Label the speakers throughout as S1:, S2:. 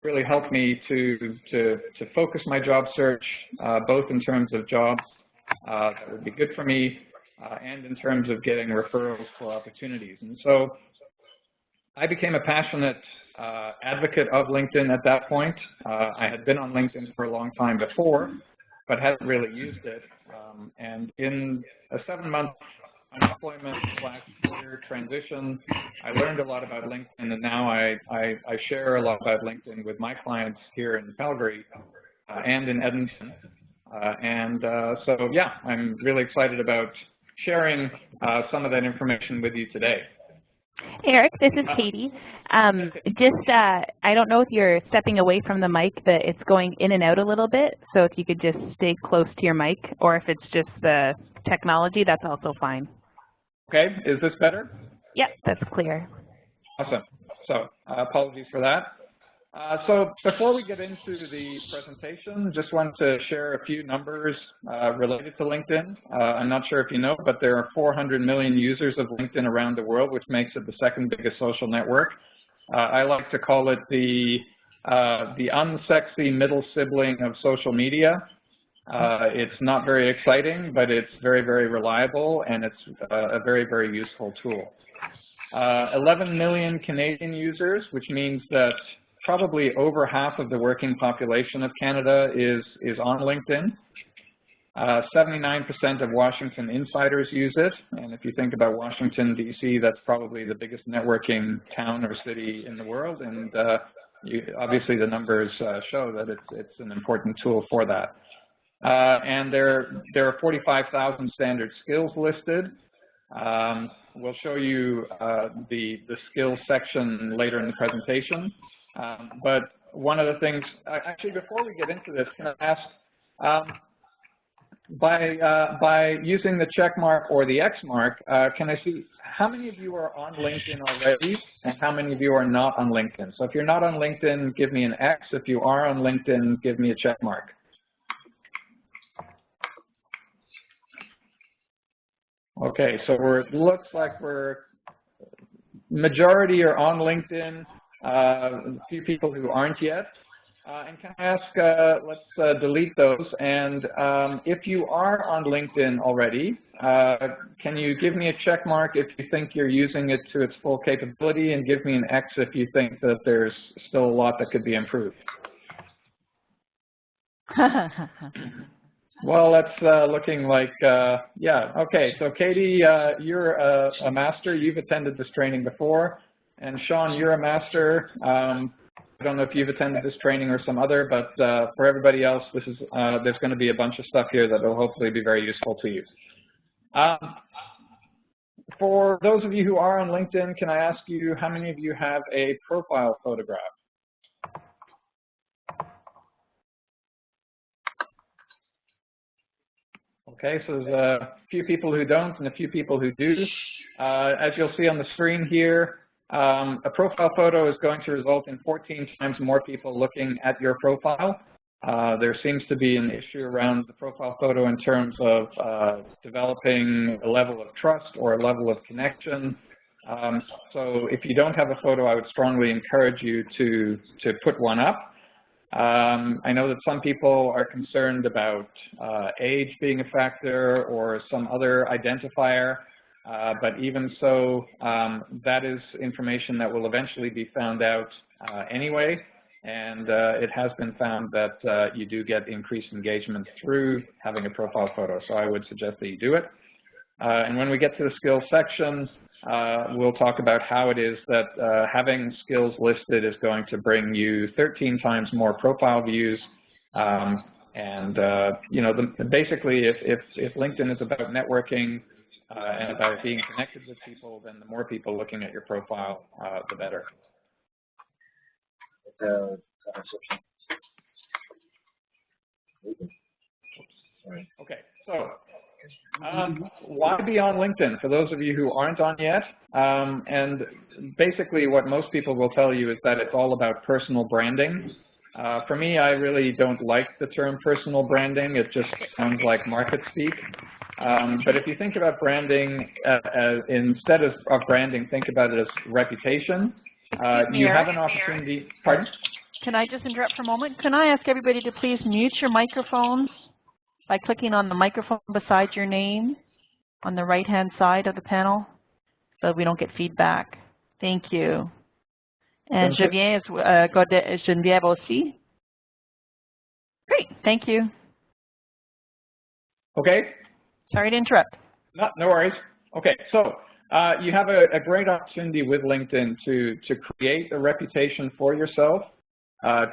S1: really helped me to focus my job search, both in terms of jobs that would be good for me and in terms of getting referrals for opportunities. And so I became a passionate advocate of LinkedIn at that point. I had been on LinkedIn for a long time before, but hadn't really used it. And in a 7-month unemployment/career transition, I learned a lot about LinkedIn, and now I share a lot about LinkedIn with my clients here in Calgary and in Edmonton. So yeah, I'm really excited about sharing some of that information with you today.
S2: Eric, this is Katie. I don't know if you're stepping away from the mic, but it's going in and out a little bit. So if you could just stay close to your mic, or if it's just the technology, that's also fine.
S1: Okay, is this better?
S2: Yep, that's clear.
S1: Awesome. So apologies for that. So before we get into the presentation, just want to share a few numbers related to LinkedIn. I'm not sure if you know, but there are 400 million users of LinkedIn around the world, which makes it the second biggest social network. I like to call it the unsexy middle sibling of social media. It's not very exciting, but it's very, very reliable, and it's a very, very useful tool. 11 million Canadian users, which means that probably over half of the working population of Canada is on LinkedIn. 79% of Washington insiders use it, and if you think about Washington, D.C., that's probably the biggest networking town or city in the world, and obviously the numbers show that it's an important tool for that. And there are 45,000 standard skills listed. We'll show you the skills section later in the presentation. But one of the things, actually, before we get into this, can I ask, by using the check mark or the X mark, can I see how many of you are on LinkedIn already and how many of you are not on LinkedIn? So if you're not on LinkedIn, give me an X. If you are on LinkedIn, give me a check mark. Okay, so it looks like majority are on LinkedIn, a few people who aren't yet. And can I ask, let's delete those, and if you are on LinkedIn already, can you give me a check mark if you think you're using it to its full capability, and give me an X if you think that there's still a lot that could be improved? Well, that's looking like, yeah, okay. So Katie, you're a master. You've attended this training before. And Sean, you're a master. I don't know if you've attended this training or some other, but for everybody else, this is there's going to be a bunch of stuff here that will hopefully be very useful to you. For those of you who are on LinkedIn, can I ask you how many of you have a profile photograph? Okay, so there's a few people who don't and a few people who do. As you'll see on the screen here, a profile photo is going to result in 14 times more people looking at your profile. There seems to be an issue around the profile photo in terms of developing a level of trust or a level of connection. So if you don't have a photo, I would strongly encourage you to put one up. I know that some people are concerned about age being a factor or some other identifier, but even so, that is information that will eventually be found out anyway, and it has been found that you do get increased engagement through having a profile photo, so I would suggest that you do it. And when we get to the skills section, we'll talk about how it is that having skills listed is going to bring you 13 times more profile views. And you know, basically, if LinkedIn is about networking and about being connected with people, then the more people looking at your profile, the better. Okay, so why be on LinkedIn for those of you who aren't on yet? And basically what most people will tell you is that it's all about personal branding. For me, I really don't like the term personal branding. It just sounds like market speak. But if you think about branding, instead of branding, think about it as reputation. You have an opportunity, pardon?
S3: Can I just interrupt for a moment? Can I ask everybody to please mute your microphones by clicking on the microphone beside your name on the right-hand side of the panel so we don't get feedback? Thank you. And Geneviève aussi? Great, thank you.
S1: Okay.
S3: Sorry to interrupt.
S1: No worries. Okay, so you have a great opportunity with LinkedIn to create a reputation for yourself,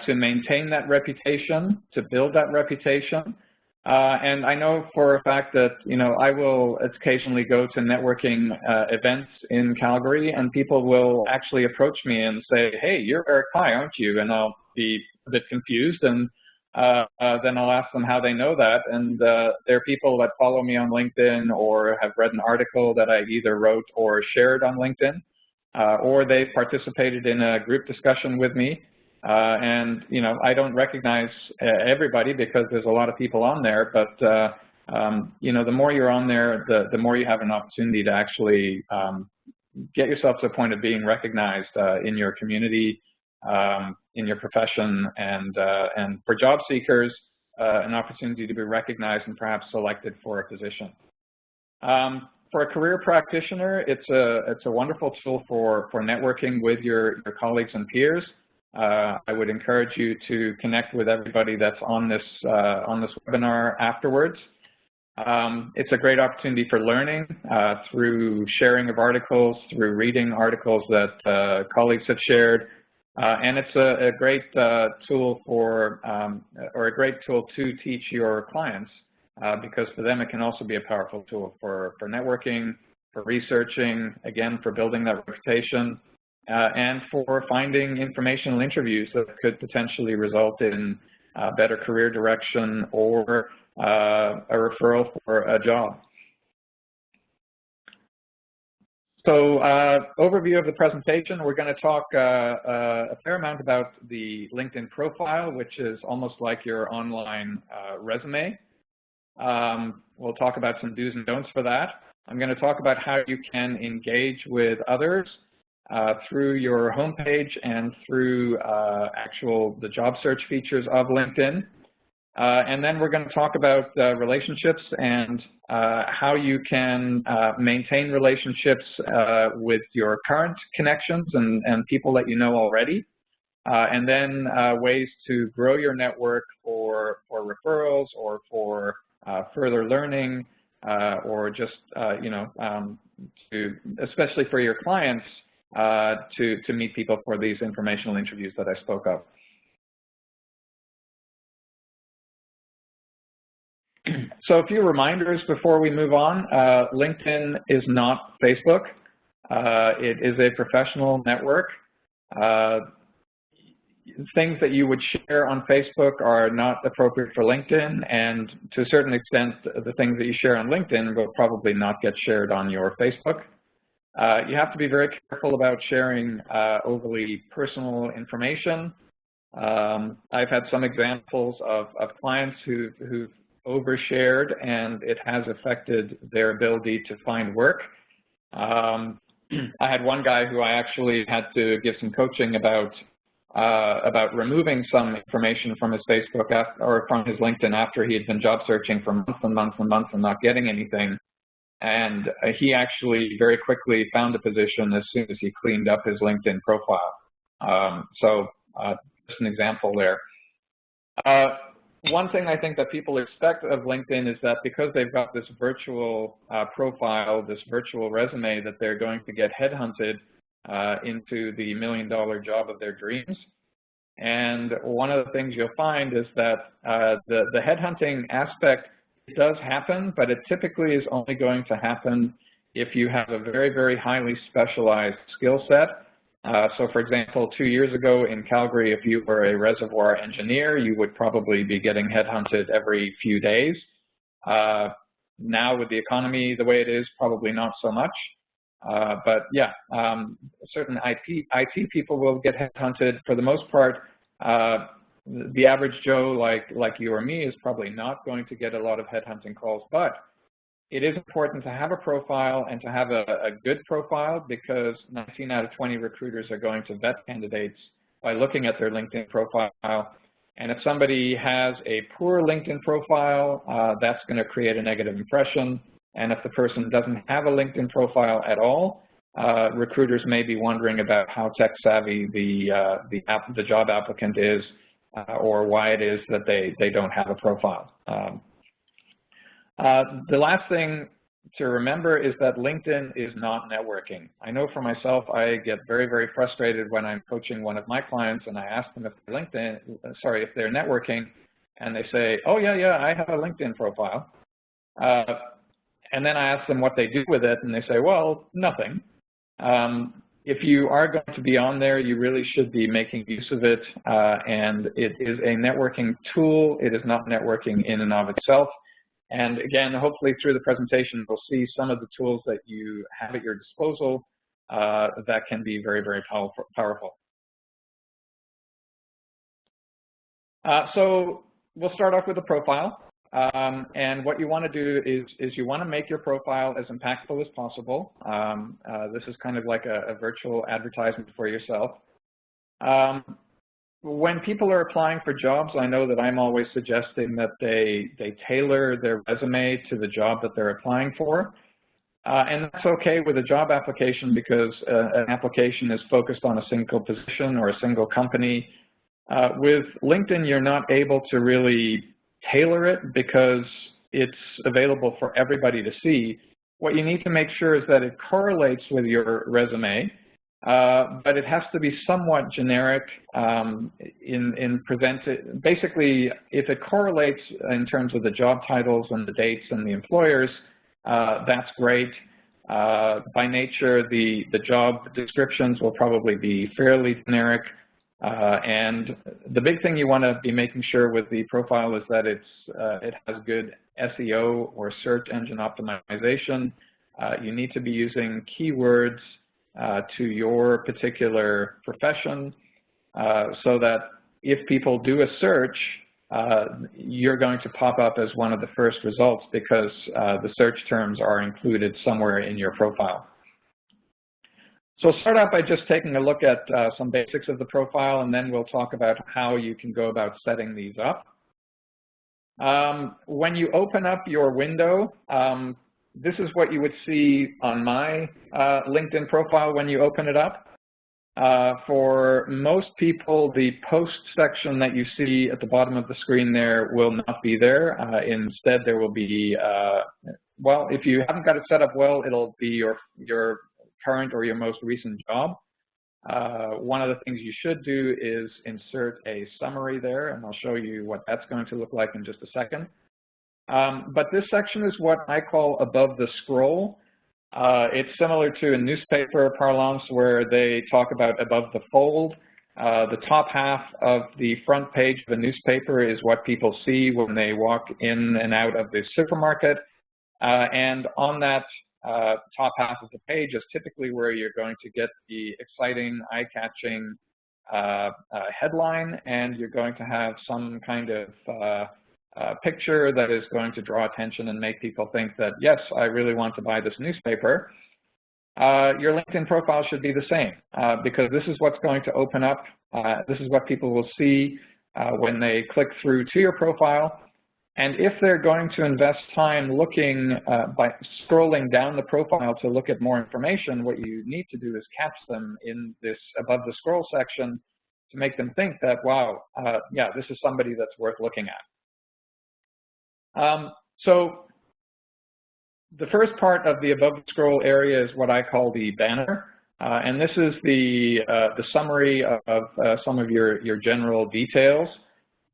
S1: to maintain that reputation, to build that reputation. And I know for a fact that, I will occasionally go to networking events in Calgary, and people will actually approach me and say, hey, you're Eric Pai, aren't you? And I'll be a bit confused, and then I'll ask them how they know that. And there are people that follow me on LinkedIn or have read an article that I either wrote or shared on LinkedIn, or they've participated in a group discussion with me. And, I don't recognize everybody because there's a lot of people on there, but, the more you're on there, the more you have an opportunity to actually get yourself to a point of being recognized in your community, in your profession, and for job seekers, an opportunity to be recognized and perhaps selected for a position. For a career practitioner, it's a wonderful tool for networking with your colleagues and peers. I would encourage you to connect with everybody that's on this webinar afterwards. It's a great opportunity for learning through sharing of articles, through reading articles that colleagues have shared, and it's a great tool or a great tool to teach your clients, because for them it can also be a powerful tool for networking, for researching, again for building that reputation. And for finding informational interviews that could potentially result in better career direction or a referral for a job. So overview of the presentation, we're going to talk a fair amount about the LinkedIn profile, which is almost like your online resume. We'll talk about some do's and don'ts for that. I'm going to talk about how you can engage with others through your homepage and through the job search features of LinkedIn. And then we're going to talk about relationships and how you can maintain relationships with your current connections and people that you know already. And then ways to grow your network for referrals or for further learning or just, especially for your clients, to meet people for these informational interviews that I spoke of. So a few reminders before we move on. LinkedIn is not Facebook. It is a professional network. Things that you would share on Facebook are not appropriate for LinkedIn, and to a certain extent, the things that you share on LinkedIn will probably not get shared on your Facebook. You have to be very careful about sharing overly personal information. I've had some examples of clients who've overshared, and it has affected their ability to find work. I had one guy who I actually had to give some coaching about removing some information from his Facebook or from his LinkedIn after he had been job searching for months and months and months and not getting anything. And he actually very quickly found a position as soon as he cleaned up his LinkedIn profile. Just an example there. One thing I think that people expect of LinkedIn is that because they've got this virtual profile, this virtual resume, that they're going to get headhunted into the million-dollar job of their dreams. And one of the things you'll find is that the headhunting aspect does happen, but it typically is only going to happen if you have a very, very highly specialized skill set. So for example, 2 years ago in Calgary, if you were a reservoir engineer, you would probably be getting headhunted every few days. Now with the economy the way it is, probably not so much. But yeah, certain IT people will get headhunted. For the most part, the average Joe like you or me is probably not going to get a lot of headhunting calls, but it is important to have a profile and to have a good profile, because 19 out of 20 recruiters are going to vet candidates by looking at their LinkedIn profile. And if somebody has a poor LinkedIn profile, that's going to create a negative impression. And if the person doesn't have a LinkedIn profile at all, recruiters may be wondering about how tech savvy the job applicant is, or why it is that they don't have a profile. The last thing to remember is that LinkedIn is not networking. I know for myself, I get very, very frustrated when I'm coaching one of my clients and I ask them if they're if they're networking, and they say, oh yeah, I have a LinkedIn profile. And then I ask them what they do with it, and they say, well, nothing. If you are going to be on there, you really should be making use of it, and it is a networking tool. It is not networking in and of itself. And again, hopefully through the presentation, we'll see some of the tools that you have at your disposal that can be very, very powerful. So we'll start off with a profile. And what you want to do is you want to make your profile as impactful as possible. This is kind of like a virtual advertisement for yourself. When people are applying for jobs, I know that I'm always suggesting that they tailor their resume to the job that they're applying for. And that's okay with a job application because an application is focused on a single position or a single company. With LinkedIn, you're not able to really tailor it because it's available for everybody to see. What you need to make sure is that it correlates with your resume, but it has to be somewhat generic in presented. Basically, if it correlates in terms of the job titles and the dates and the employers, that's great. By nature, the job descriptions will probably be fairly generic. And the big thing you want to be making sure with the profile is that it has good SEO or search engine optimization. You need to be using keywords to your particular profession so that if people do a search, you're going to pop up as one of the first results because the search terms are included somewhere in your profile. So I'll start out by just taking a look at some basics of the profile, and then we'll talk about how you can go about setting these up. When you open up your window, this is what you would see on my LinkedIn profile when you open it up. For most people, the post section that you see at the bottom of the screen there will not be there. Instead, there will be, well, if you haven't got it set up well, it'll be your current or your most recent job. One of the things you should do is insert a summary there, and I'll show you what that's going to look like in just a second. But this section is what I call above the scroll. It's similar to a newspaper parlance where they talk about above the fold. The top half of the front page of a newspaper is what people see when they walk in and out of the supermarket. And on that top half of the page is typically where you're going to get the exciting, eye-catching headline, and you're going to have some kind of picture that is going to draw attention and make people think that, yes, I really want to buy this newspaper. Your LinkedIn profile should be the same because this is what's going to open up. This is what people will see when they click through to your profile. And if they're going to invest time looking by scrolling down the profile to look at more information, what you need to do is catch them in this above the scroll section to make them think that, wow, yeah, this is somebody that's worth looking at. So the first part of the above the scroll area is what I call the banner. And this is the summary of some of your general details.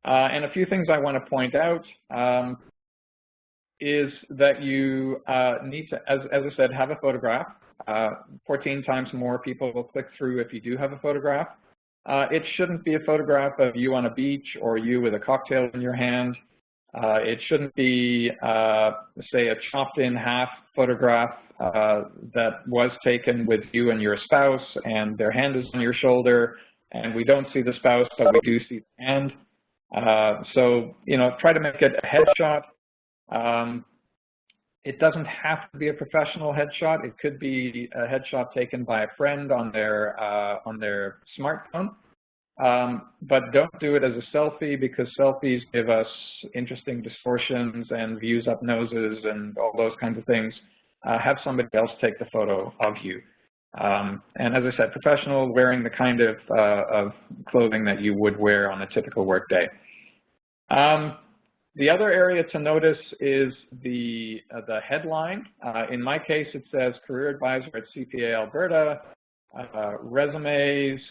S1: And a few things I want to point out is that you need to, as I said, have a photograph. 14 times more people will click through if you do have a photograph. It shouldn't be a photograph of you on a beach or you with a cocktail in your hand. It shouldn't be, say, a chopped in half photograph that was taken with you and your spouse and their hand is on your shoulder and we don't see the spouse, but we do see the hand. So, you know, try to make it a headshot. It doesn't have to be a professional headshot. It could be a headshot taken by a friend on their smartphone. but don't do it as a selfie, because selfies give us interesting distortions and views up noses and all those kinds of things. Have somebody else take the photo of you. And as I said, professional, wearing the kind of clothing that you would wear on a typical work day. The other area to notice is the headline. In my case, it says Career Advisor at CPEI Alberta, resumes,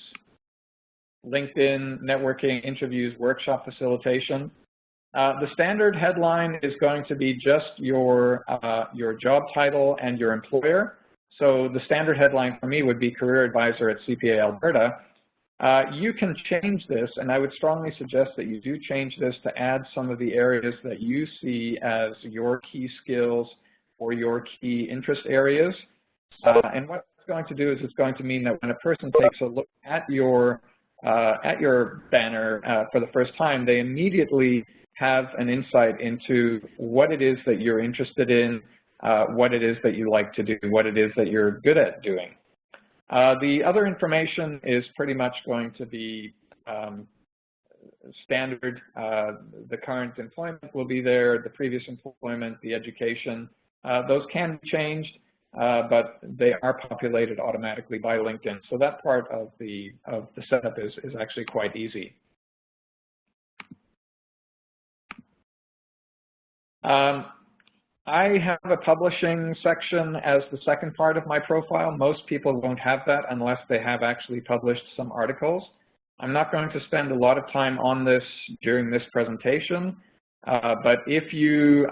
S1: LinkedIn, networking, interviews, workshop facilitation. The standard headline is going to be just your job title and your employer. So the standard headline for me would be Career Advisor at CPEI Alberta. You can change this, and I would strongly suggest that you do change this to add some of the areas that you see as your key skills or your key interest areas. And what it's going to do is it's going to mean that when a person takes a look at your banner for the first time, they immediately have an insight into what it is that you're interested in, what it is that you like to do, what it is that you're good at doing. The other information is pretty much going to be standard. The current employment will be there, the previous employment, the education. Those can be changed, but they are populated automatically by LinkedIn. So that part of the setup is actually quite easy. I have a publishing section as the second part of my profile. Most people won't have that unless they have actually published some articles. I'm not going to spend a lot of time on this during this presentation, but if you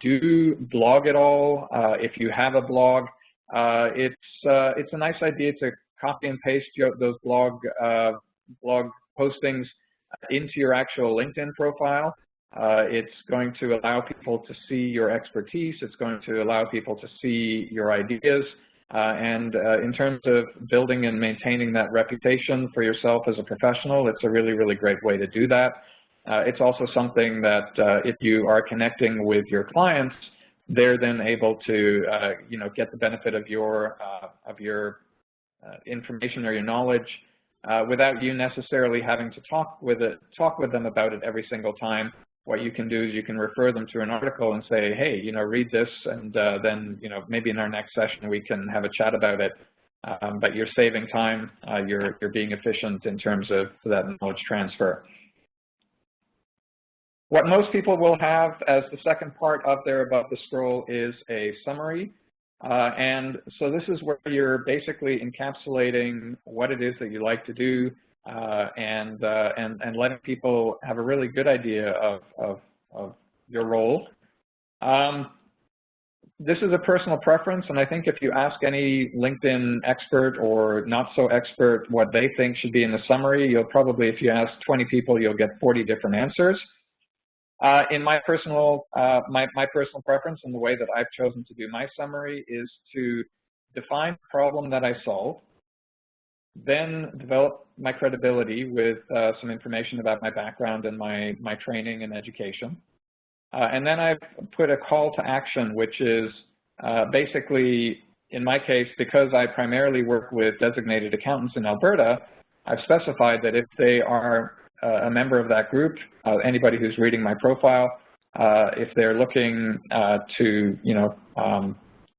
S1: do blog at all, if you have a blog, it's a nice idea to copy and paste those blog postings into your actual LinkedIn profile. It's going to allow people to see your expertise. It's going to allow people to see your ideas. And in terms of building and maintaining that reputation for yourself as a professional, it's a really, really great way to do that. It's also something that if you are connecting with your clients, they're then able to get the benefit of your information or your knowledge without you necessarily having to talk with them about it every single time. What you can do is you can refer them to an article and say, hey, read this, and then, maybe in our next session we can have a chat about it. But you're saving time, you're being efficient in terms of that knowledge transfer. What most people will have as the second part of their above the scroll is a summary. And so this is where you're basically encapsulating what it is that you like to do, and letting people have a really good idea of your role. This is a personal preference, and I think if you ask any LinkedIn expert or not so expert what they think should be in the summary, you'll probably, if you ask 20 people, you'll get 40 different answers. In my personal preference and the way that I've chosen to do my summary is to define the problem that I solve, then develop my credibility with some information about my background and my training and education. And then I've put a call to action, which is basically, in my case, because I primarily work with designated accountants in Alberta, I've specified that if they are a member of that group, anybody who's reading my profile, if they're looking to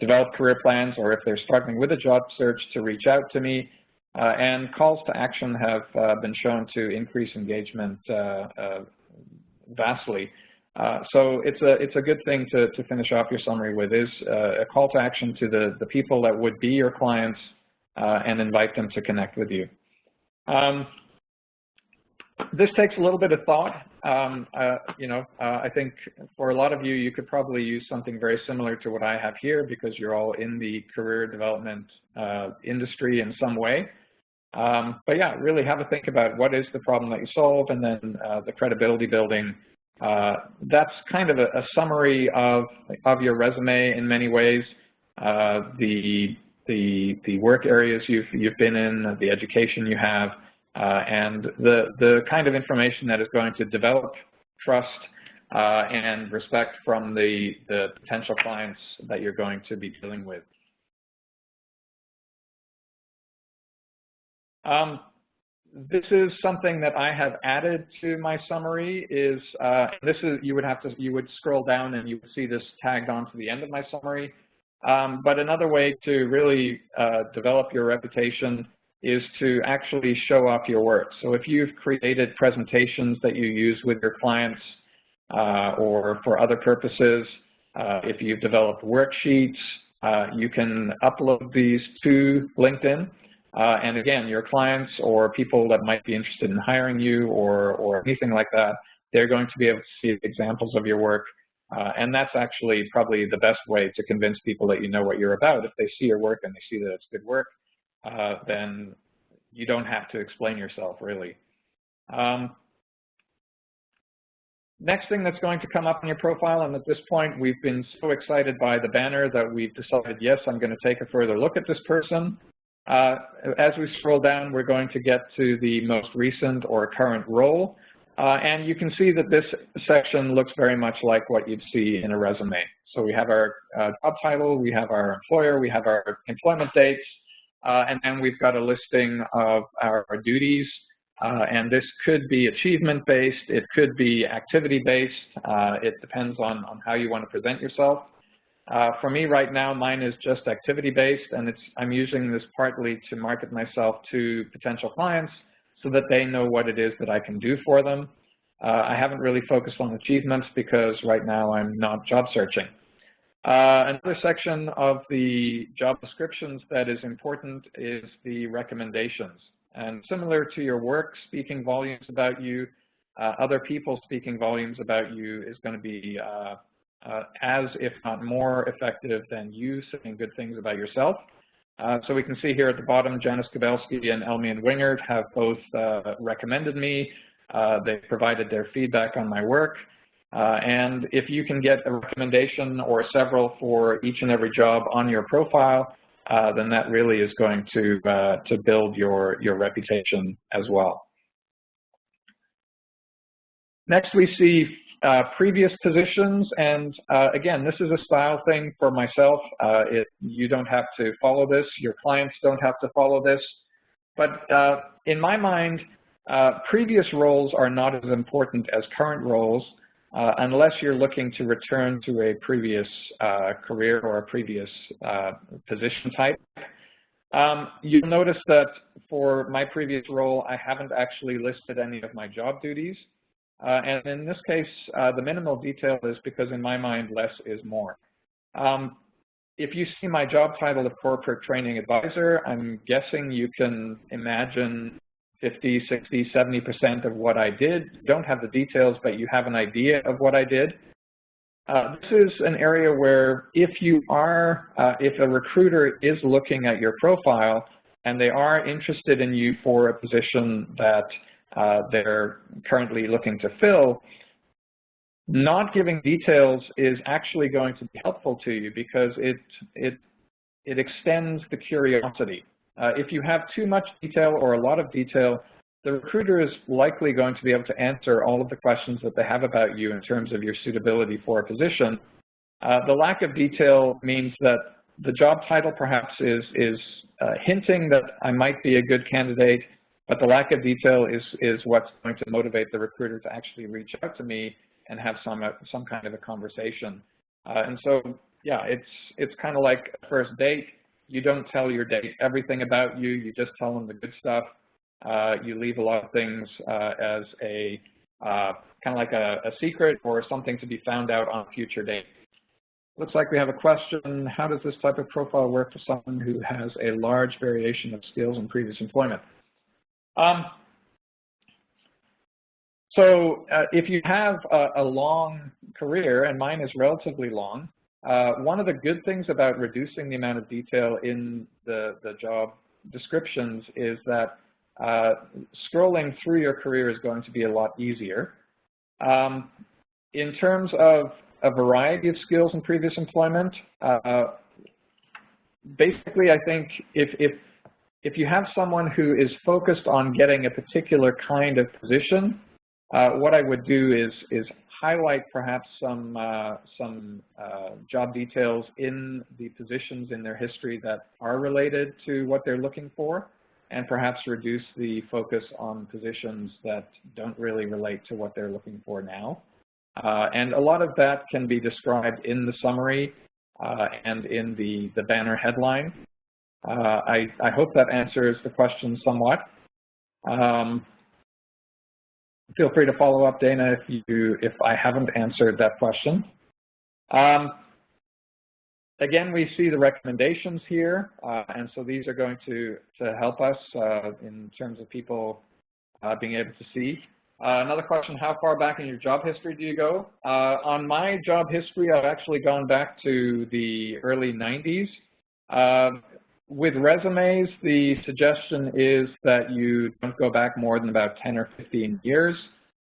S1: develop career plans, or if they're struggling with a job search, to reach out to me. And calls to action have been shown to increase engagement vastly. So it's a good thing to finish off your summary with, is a call to action to the people that would be your clients, and invite them to connect with you. This takes a little bit of thought. I think for a lot of you, you could probably use something very similar to what I have here, because you're all in the career development industry in some way. But yeah, really have a think about what is the problem that you solve, and then the credibility building. That's kind of a summary of your resume in many ways. The work areas you've been in, the education you have, and the kind of information that is going to develop trust and respect from the potential clients that you're going to be dealing with. this is something that I have added to my summary. You would scroll down and you would see this tagged onto the end of my summary. But another way to really develop your reputation is to actually show off your work. So if you've created presentations that you use with your clients or for other purposes, if you've developed worksheets, you can upload these to LinkedIn. And again, your clients or people that might be interested in hiring you or anything like that, they're going to be able to see examples of your work. And that's actually probably the best way to convince people that you know what you're about. If they see your work and they see that it's good work, then you don't have to explain yourself, really. Next thing that's going to come up in your profile, and at this point we've been so excited by the banner that we've decided, yes, I'm going to take a further look at this person. As we scroll down, we're going to get to the most recent or current role. And you can see that this section looks very much like what you'd see in a resume. So we have our job title, we have our employer, we have our employment dates, and then we've got a listing of our duties. And this could be achievement-based, it could be activity-based. It depends on how you want to present yourself. For me right now, mine is just activity-based, and I'm using this partly to market myself to potential clients so that they know what it is that I can do for them. I haven't really focused on achievements because right now I'm not job searching. Another section of the job descriptions that is important is the recommendations. And similar to your work speaking volumes about you, other people speaking volumes about you is going to be as, if not more, effective than you saying good things about yourself. So we can see here at the bottom, Janice Kabelski and Elmian Wingard have both recommended me. They've provided their feedback on my work. And if you can get a recommendation or several for each and every job on your profile, then that really is going to build your reputation as well. Next, we see previous positions, and again, this is a style thing for myself. You don't have to follow this. Your clients don't have to follow this. But in my mind, previous roles are not as important as current roles unless you're looking to return to a previous career or a previous position type. You'll notice that for my previous role, I haven't actually listed any of my job duties. And in this case, the minimal detail is because in my mind, less is more. If you see my job title of Corporate Training Advisor, I'm guessing you can imagine 50, 60, 70% of what I did. You don't have the details, but you have an idea of what I did. This is an area where if a recruiter is looking at your profile and they are interested in you for a position that they're currently looking to fill, not giving details is actually going to be helpful to you because it extends the curiosity. If you have too much detail or a lot of detail, the recruiter is likely going to be able to answer all of the questions that they have about you in terms of your suitability for a position. The lack of detail means that the job title perhaps is hinting that I might be a good candidate, but the lack of detail is what's going to motivate the recruiter to actually reach out to me and have some kind of a conversation. And so, yeah, it's kind of like a first date. You don't tell your date everything about you. You just tell them the good stuff. You leave a lot of things as a kind of like a secret or something to be found out on a future date. Looks like we have a question. How does this type of profile work for someone who has a large variation of skills in previous employment? So if you have a long career, and mine is relatively long, one of the good things about reducing the amount of detail in the job descriptions is that scrolling through your career is going to be a lot easier. In terms of a variety of skills in previous employment, basically I think if you have someone who is focused on getting a particular kind of position, what I would do is highlight perhaps some job details in the positions in their history that are related to what they're looking for, and perhaps reduce the focus on positions that don't really relate to what they're looking for now. And a lot of that can be described in the summary and in the banner headline. I hope that answers the question somewhat. Feel free to follow up, Dana, if I haven't answered that question. Again, we see the recommendations here, and so these are going to help us in terms of people being able to see. Another question, how far back in your job history do you go? On my job history, I've actually gone back to the early 90s. With resumes, the suggestion is that you don't go back more than about 10 or 15 years.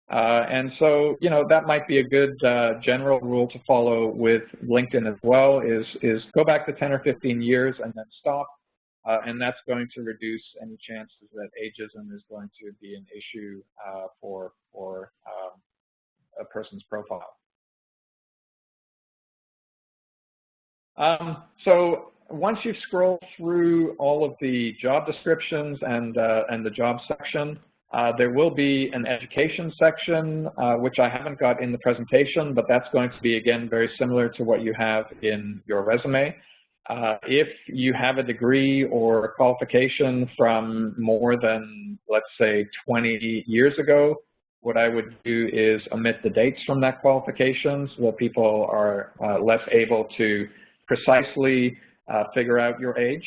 S1: And so, you know, that might be a good general rule to follow with LinkedIn as well, is go back to 10 or 15 years and then stop. And that's going to reduce any chances that ageism is going to be an issue for a person's profile. So once you've scrolled through all of the job descriptions and the job section, there will be an education section, which I haven't got in the presentation, but that's going to be, again, very similar to what you have in your resume. If you have a degree or a qualification from more than, let's say, 20 years ago, what I would do is omit the dates from that qualification so that people are less able to precisely figure out your age.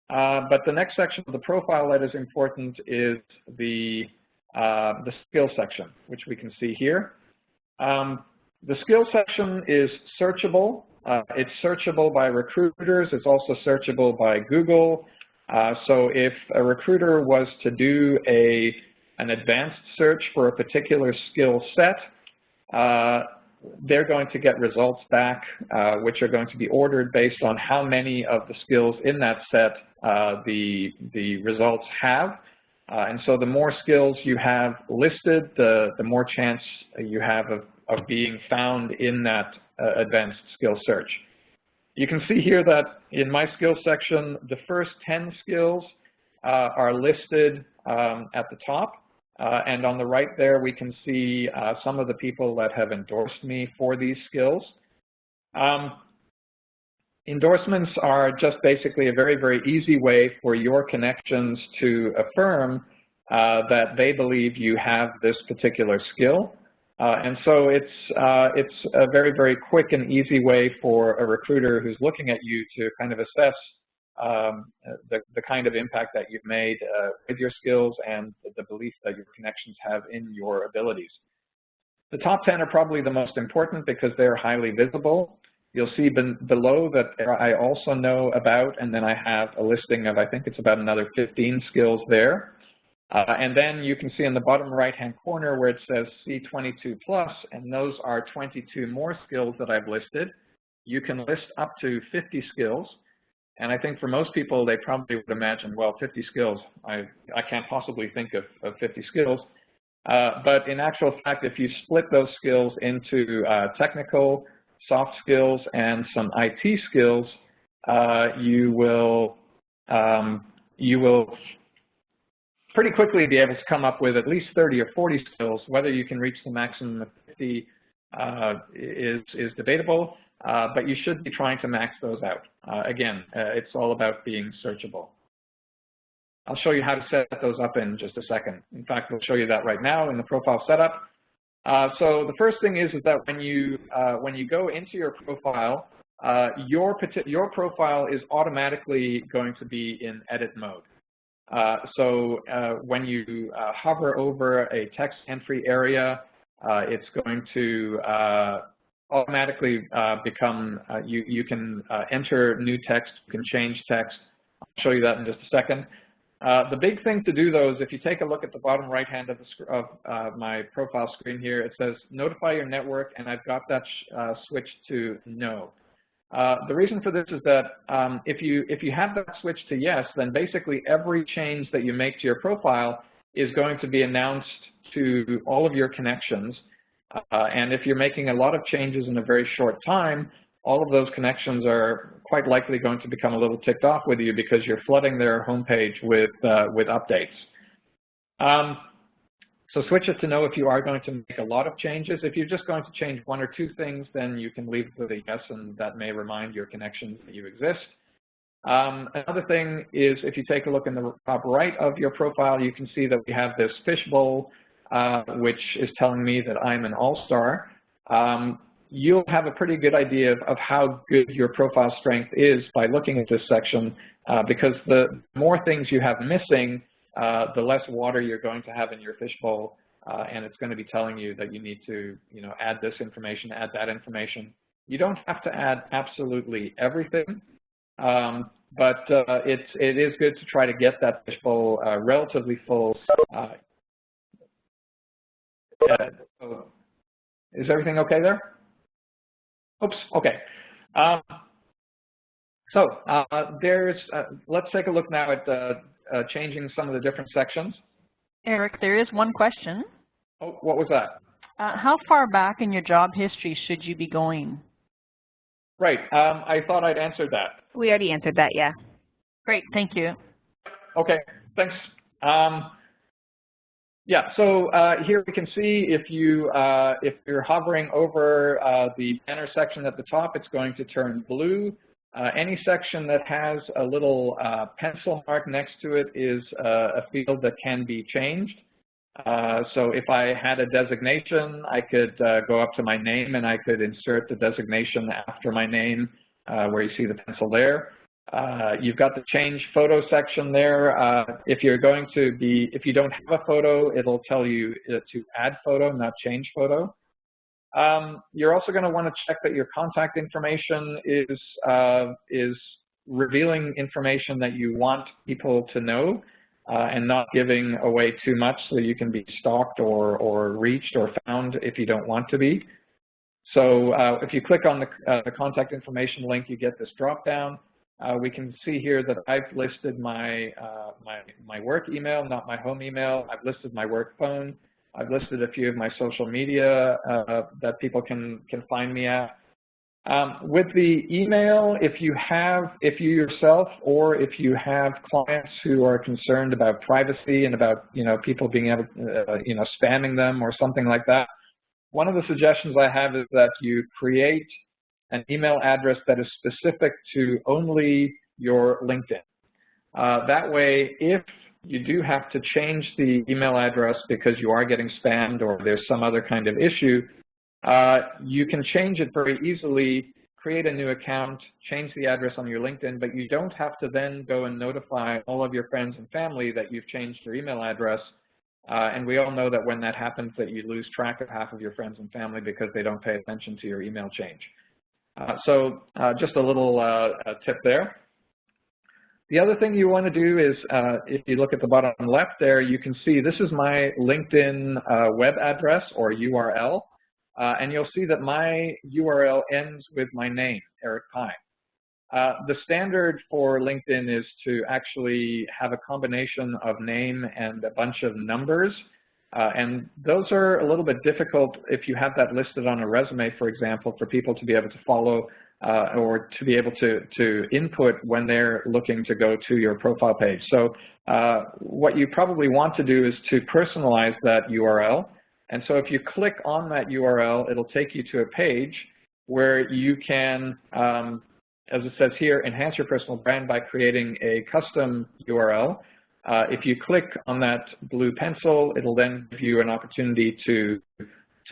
S1: But the next section of the profile that is important is the skill section, which we can see here. The skill section is searchable. It's searchable by recruiters. It's also searchable by Google. So if a recruiter was to do an advanced search for a particular skill set, they're going to get results back, which are going to be ordered based on how many of the skills in that set the results have. And so the more skills you have listed, the more chance you have of being found in that advanced skill search. You can see here that in my skills section, the first 10 skills are listed at the top. And on the right there, we can see some of the people that have endorsed me for these skills. Endorsements are just basically a very, very easy way for your connections to affirm that they believe you have this particular skill. And so it's a very, very quick and easy way for a recruiter who's looking at you to kind of assess the kind of impact that you've made with your skills and the belief that your connections have in your abilities. The top 10 are probably the most important because they're highly visible. You'll see below that I also know about, and then I have a listing of, I think it's about another 15 skills there. And then you can see in the bottom right-hand corner where it says C22+, and those are 22 more skills that I've listed. You can list up to 50 skills. And I think for most people, they probably would imagine, well, 50 skills, I can't possibly think of 50 skills. But in actual fact, if you split those skills into technical, soft skills, and some IT skills, you will pretty quickly be able to come up with at least 30 or 40 skills. Whether you can reach the maximum of 50 is debatable. But you should be trying to max those out. Again, it's all about being searchable. I'll show you how to set those up in just a second. In fact, we'll show you that right now in the profile setup. So the first thing is that when you go into your profile, your profile is automatically going to be in edit mode. So when you hover over a text entry area, it's going to automatically become, you can enter new text, you can change text. I'll show you that in just a second. The big thing to do, though, is if you take a look at the bottom right hand of my profile screen here, it says notify your network, and I've got that switched to no. The reason for this is that if you have that switched to yes, then basically every change that you make to your profile is going to be announced to all of your connections. And if you're making a lot of changes in a very short time, all of those connections are quite likely going to become a little ticked off with you because you're flooding their homepage with updates. So switch it to no if you are going to make a lot of changes. If you're just going to change one or two things, then you can leave it with a yes, and that may remind your connections that you exist. Another thing is, if you take a look in the top right of your profile, you can see that we have this fishbowl, which is telling me that I'm an all-star. You'll have a pretty good idea of how good your profile strength is by looking at this section, because the more things you have missing, the less water you're going to have in your fishbowl, and it's going to be telling you that you need to, add this information, add that information. You don't have to add absolutely everything, but it is good to try to get that fishbowl relatively full. Is everything okay there? Oops. Okay. Let's take a look now at changing some of the different sections.
S3: Eric, there is one question.
S1: Oh, what was that?
S3: How far back in your job history should you be going?
S1: Right. I thought I'd answered that.
S2: We already answered that, yeah.
S3: Great, thank you.
S1: Okay, thanks. Yeah, so here we can see if you're hovering over the banner section at the top, it's going to turn blue. Any section that has a little pencil mark next to it is a field that can be changed. So if I had a designation, I could go up to my name and I could insert the designation after my name, where you see the pencil there. You've got the change photo section there. If you don't have a photo, it'll tell you to add photo, not change photo. You're also going to want to check that your contact information is revealing information that you want people to know, and not giving away too much so you can be stalked or reached or found if you don't want to be. So if you click on the contact information link, you get this drop down. We can see here that I've listed my work email, not my home email. I've listed my work phone. I've listed a few of my social media that people can find me at. With the email, if you yourself or if you have clients who are concerned about privacy and about people being able spamming them or something like that, one of the suggestions I have is that you create an email address that is specific to only your LinkedIn. That way, if you do have to change the email address because you are getting spammed or there's some other kind of issue, you can change it very easily, create a new account, change the address on your LinkedIn, but you don't have to then go and notify all of your friends and family that you've changed your email address. And we all know that when that happens, that you lose track of half of your friends and family because they don't pay attention to your email change. So just a little tip there. The other thing you want to do is, if you look at the bottom left there, you can see this is my LinkedIn web address or URL. And you'll see that my URL ends with my name, Eric PEI. The standard for LinkedIn is to actually have a combination of name and a bunch of numbers. And those are a little bit difficult if you have that listed on a resume, for example, for people to be able to follow or to be able to input when they're looking to go to your profile page. So what you probably want to do is to personalize that URL. And so if you click on that URL, it'll take you to a page where you can, as it says here, enhance your personal brand by creating a custom URL. If you click on that blue pencil, it'll then give you an opportunity to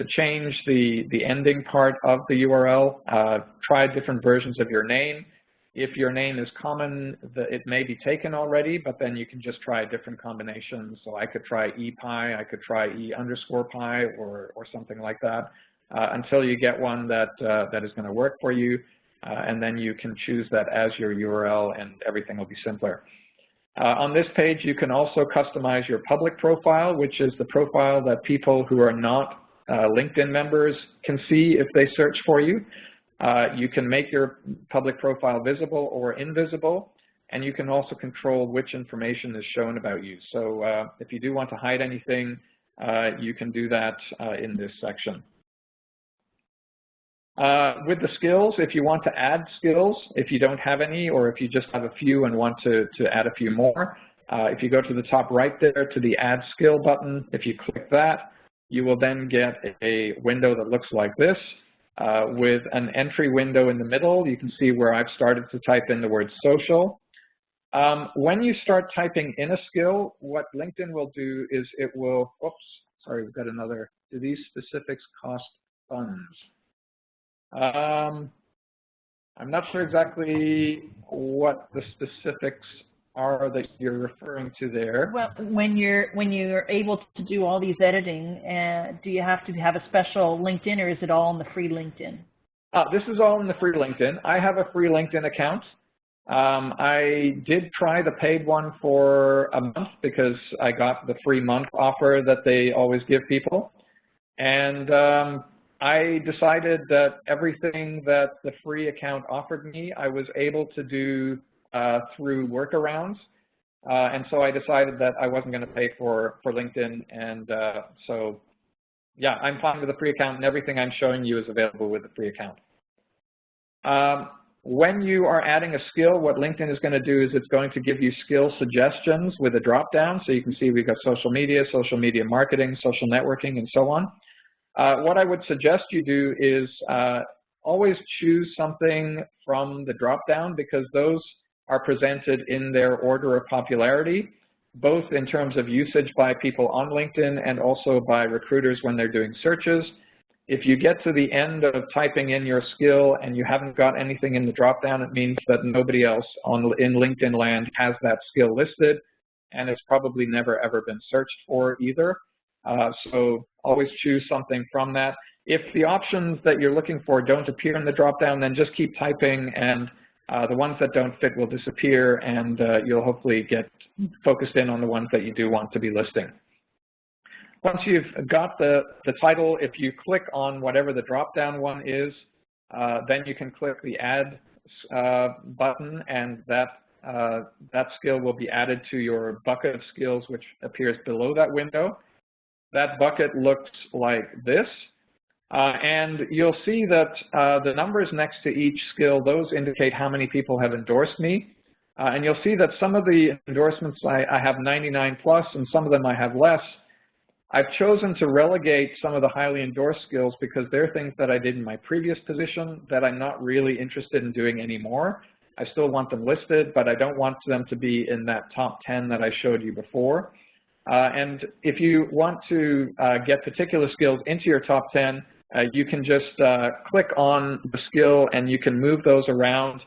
S1: change the ending part of the URL. Try different versions of your name. If your name is common, it may be taken already, but then you can just try different combinations. So I could try EPI, I could try E_PI or something like that, until you get one that is going to work for you. And then you can choose that as your URL and everything will be simpler. On this page, you can also customize your public profile, which is the profile that people who are not LinkedIn members can see if they search for you. You can make your public profile visible or invisible, and you can also control which information is shown about you. So if you do want to hide anything, you can do that in this section. With the skills, if you want to add skills, if you don't have any, or if you just have a few and want to add a few more, if you go to the top right there to the Add Skill button, if you click that, you will then get a window that looks like this with an entry window in the middle. You can see where I've started to type in the word social. When you start typing in a skill, what LinkedIn will do is it will, oops, sorry, we've got another, do these specifics cost funds? I'm not sure exactly what the specifics are that you're referring to there.
S3: Well, when you're able to do all these editing, do you have to have a special LinkedIn, or is it all in the free LinkedIn?
S1: This is all in the free LinkedIn. I have a free LinkedIn account. I did try the paid one for a month because I got the free month offer that they always give people. And I decided that everything that the free account offered me, I was able to do through workarounds. And so I decided that I wasn't going to pay for LinkedIn. And so, yeah, I'm fine with the free account, and everything I'm showing you is available with the free account. When you are adding a skill, what LinkedIn is going to do is it's going to give you skill suggestions with a drop-down. So you can see we've got social media marketing, social networking, and so on. What I would suggest you do is always choose something from the drop-down, because those are presented in their order of popularity, both in terms of usage by people on LinkedIn and also by recruiters when they're doing searches. If you get to the end of typing in your skill and you haven't got anything in the drop-down, it means that nobody else in LinkedIn land has that skill listed, and it's probably never ever been searched for either. So always choose something from that. If the options that you're looking for don't appear in the drop-down, then just keep typing, and the ones that don't fit will disappear, and you'll hopefully get focused in on the ones that you do want to be listing. Once you've got the title, if you click on whatever the drop-down one is, then you can click the Add button, and that skill will be added to your bucket of skills, which appears below that window. That bucket looks like this, and you'll see that the numbers next to each skill, those indicate how many people have endorsed me. And you'll see that some of the endorsements I have 99 plus, and some of them I have less. I've chosen to relegate some of the highly endorsed skills because they're things that I did in my previous position that I'm not really interested in doing anymore. I still want them listed, but I don't want them to be in that top 10 that I showed you before. And if you want to get particular skills into your top 10, you can just click on the skill and you can move those around,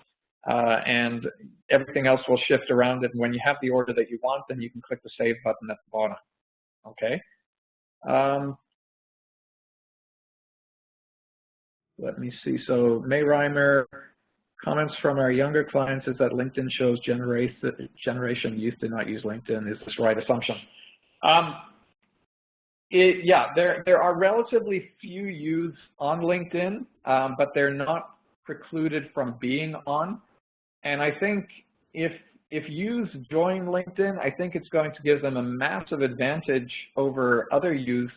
S1: and everything else will shift around it. And when you have the order that you want, then you can click the Save button at the bottom. Okay. Let me see. So May Reimer, comments from our younger clients is that LinkedIn shows generation youth do not use LinkedIn. Is this the right assumption? Yeah, there are relatively few youths on LinkedIn, but they're not precluded from being on. And I think if youths join LinkedIn, I think it's going to give them a massive advantage over other youths,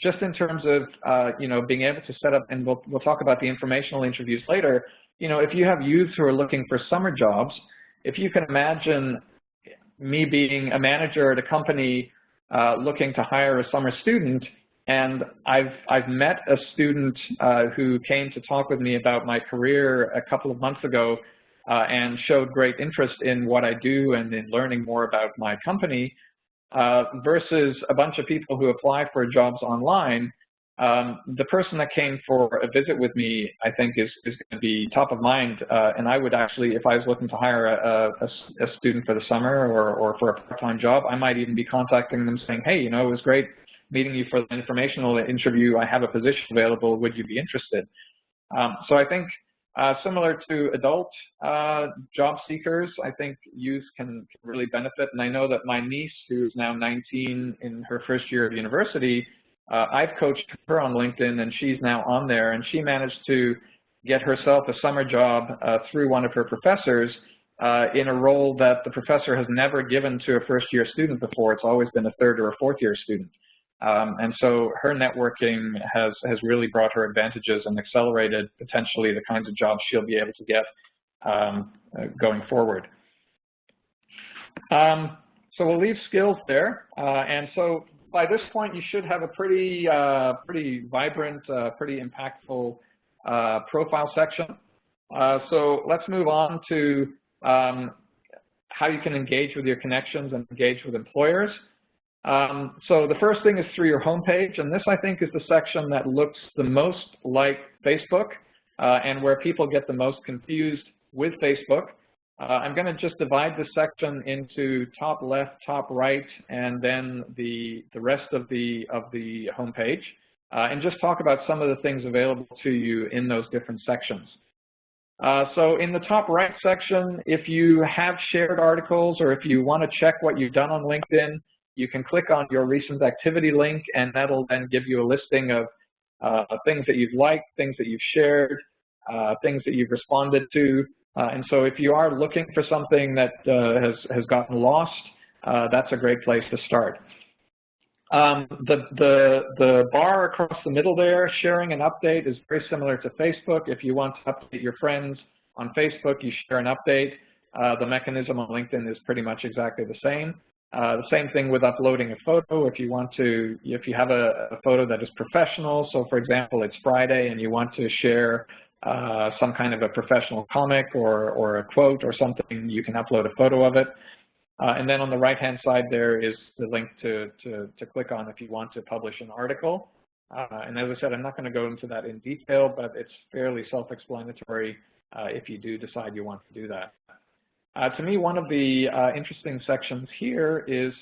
S1: just in terms of you know, being able to set up, and we'll talk about the informational interviews later. You know, if you have youths who are looking for summer jobs, if you can imagine me being a manager at a company looking to hire a summer student, and I've met a student who came to talk with me about my career a couple of months ago, and showed great interest in what I do and in learning more about my company, versus a bunch of people who apply for jobs online. The person that came for a visit with me, I think, is going to be top of mind. And I would actually, if I was looking to hire a student for the summer or for a part-time job, I might even be contacting them saying, hey, you know, it was great meeting you for the informational interview. I have a position available. Would you be interested? So I think similar to adult job seekers, I think youth can really benefit. And I know that my niece, who is now 19 in her first year of university, I've coached her on LinkedIn, and she's now on there, and she managed to get herself a summer job through one of her professors in a role that the professor has never given to a first-year student before. It's always been a third or a fourth-year student. And so her networking has really brought her advantages and accelerated potentially the kinds of jobs she'll be able to get going forward. So we'll leave skills there. And so by this point, you should have a pretty vibrant, pretty impactful profile section. So let's move on to how you can engage with your connections and engage with employers. So the first thing is through your homepage, and this I think is the section that looks the most like Facebook and where people get the most confused with Facebook. I'm going to just divide this section into top left, top right, and then the rest of the homepage, and just talk about some of the things available to you in those different sections. So in the top right section, if you have shared articles or if you want to check what you've done on LinkedIn, you can click on your recent activity link, and that'll then give you a listing of things that you've liked, things that you've shared, things that you've responded to. And so if you are looking for something that has gotten lost, that's a great place to start. The bar across the middle there, sharing an update, is very similar to Facebook. If you want to update your friends on Facebook, you share an update. The mechanism on LinkedIn is pretty much exactly the same. The same thing with uploading a photo. If you have a photo that is professional, so for example, it's Friday and you want to share some kind of a professional comic or a quote or something, you can upload a photo of it. And then on the right-hand side there is the link to click on if you want to publish an article. And as I said, I'm not going to go into that in detail, but it's fairly self-explanatory if you do decide you want to do that. To me, one of the interesting sections here is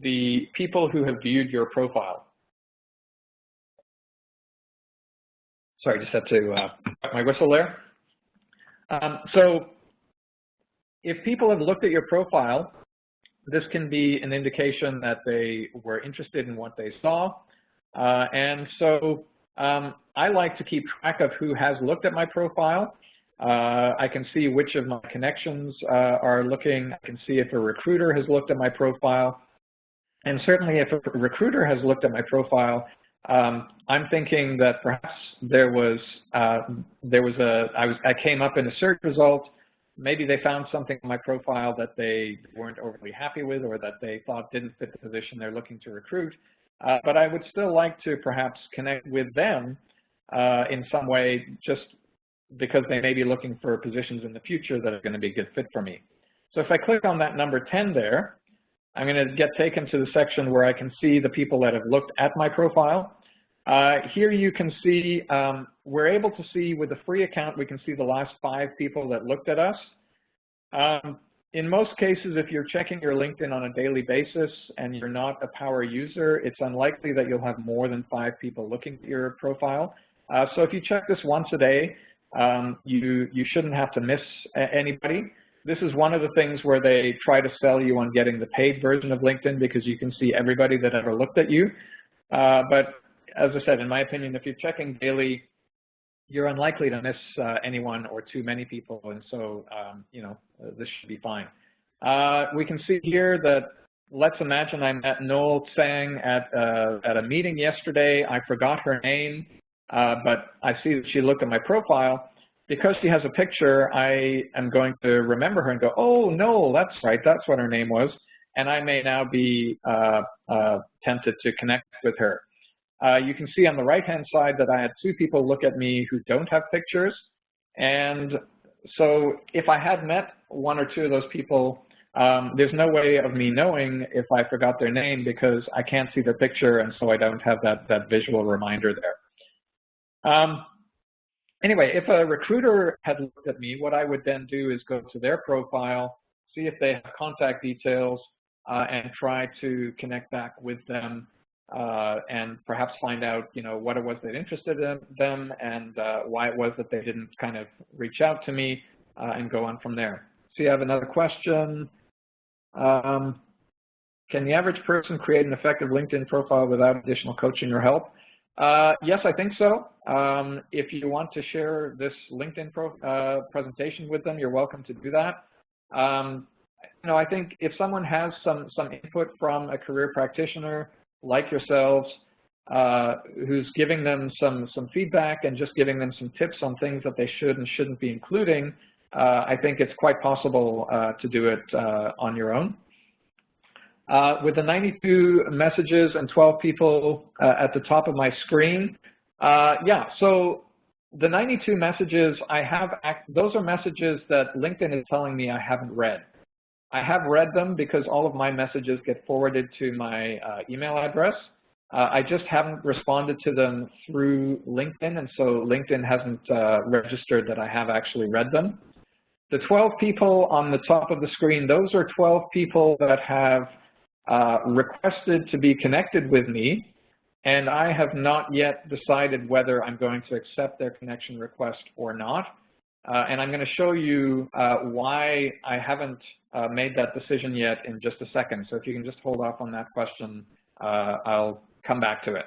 S1: the people who have viewed your profile. Sorry, just had to wet my whistle there. So if people have looked at your profile, this can be an indication that they were interested in what they saw. And so I like to keep track of who has looked at my profile. I can see which of my connections are looking. I can see if a recruiter has looked at my profile. And certainly if a recruiter has looked at my profile, I'm thinking that perhaps I came up in a search result. Maybe they found something in my profile that they weren't overly happy with or that they thought didn't fit the position they're looking to recruit. But I would still like to perhaps connect with them in some way, just because they may be looking for positions in the future that are going to be a good fit for me. So if I click on that number 10 there, I'm going to get taken to the section where I can see the people that have looked at my profile. Here you can see, we're able to see with the free account, we can see the last 5 people that looked at us. In most cases, if you're checking your LinkedIn on a daily basis and you're not a power user, it's unlikely that you'll have more than 5 people looking at your profile. So if you check this once a day, you shouldn't have to miss anybody. This is one of the things where they try to sell you on getting the paid version of LinkedIn because you can see everybody that ever looked at you. But as I said, in my opinion, if you're checking daily, you're unlikely to miss anyone or too many people, and so you know, this should be fine. We can see here that, let's imagine I met Noel Tsang at a meeting yesterday. I forgot her name, but I see that she looked at my profile. Because she has a picture, I am going to remember her and go, oh, Noel, that's right, that's what her name was, and I may now be tempted to connect with her. You can see on the right-hand side that I had 2 people look at me who don't have pictures, and so if I had met 1 or 2 of those people, there's no way of me knowing if I forgot their name because I can't see their picture, and so I don't have that visual reminder there. Anyway, if a recruiter had looked at me, what I would then do is go to their profile, see if they have contact details, and try to connect back with them, and perhaps find out, you know, what it was that interested in them and why it was that they didn't kind of reach out to me, and go on from there. So you have another question. Can the average person create an effective LinkedIn profile without additional coaching or help? Yes, I think so. If you want to share this LinkedIn presentation with them, you're welcome to do that. You know, I think if someone has some input from a career practitioner, like yourselves, who's giving them some feedback and just giving them some tips on things that they should and shouldn't be including, I think it's quite possible to do it on your own. With the 92 messages and 12 people at the top of my screen, yeah, so the 92 messages I have, those are messages that LinkedIn is telling me I haven't read. I have read them because all of my messages get forwarded to my email address. I just haven't responded to them through LinkedIn, and so LinkedIn hasn't registered that I have actually read them. The 12 people on the top of the screen, those are 12 people that have requested to be connected with me, and I have not yet decided whether I'm going to accept their connection request or not. And I'm going to show you why I haven't made that decision yet in just a second. So if you can just hold off on that question, I'll come back to it.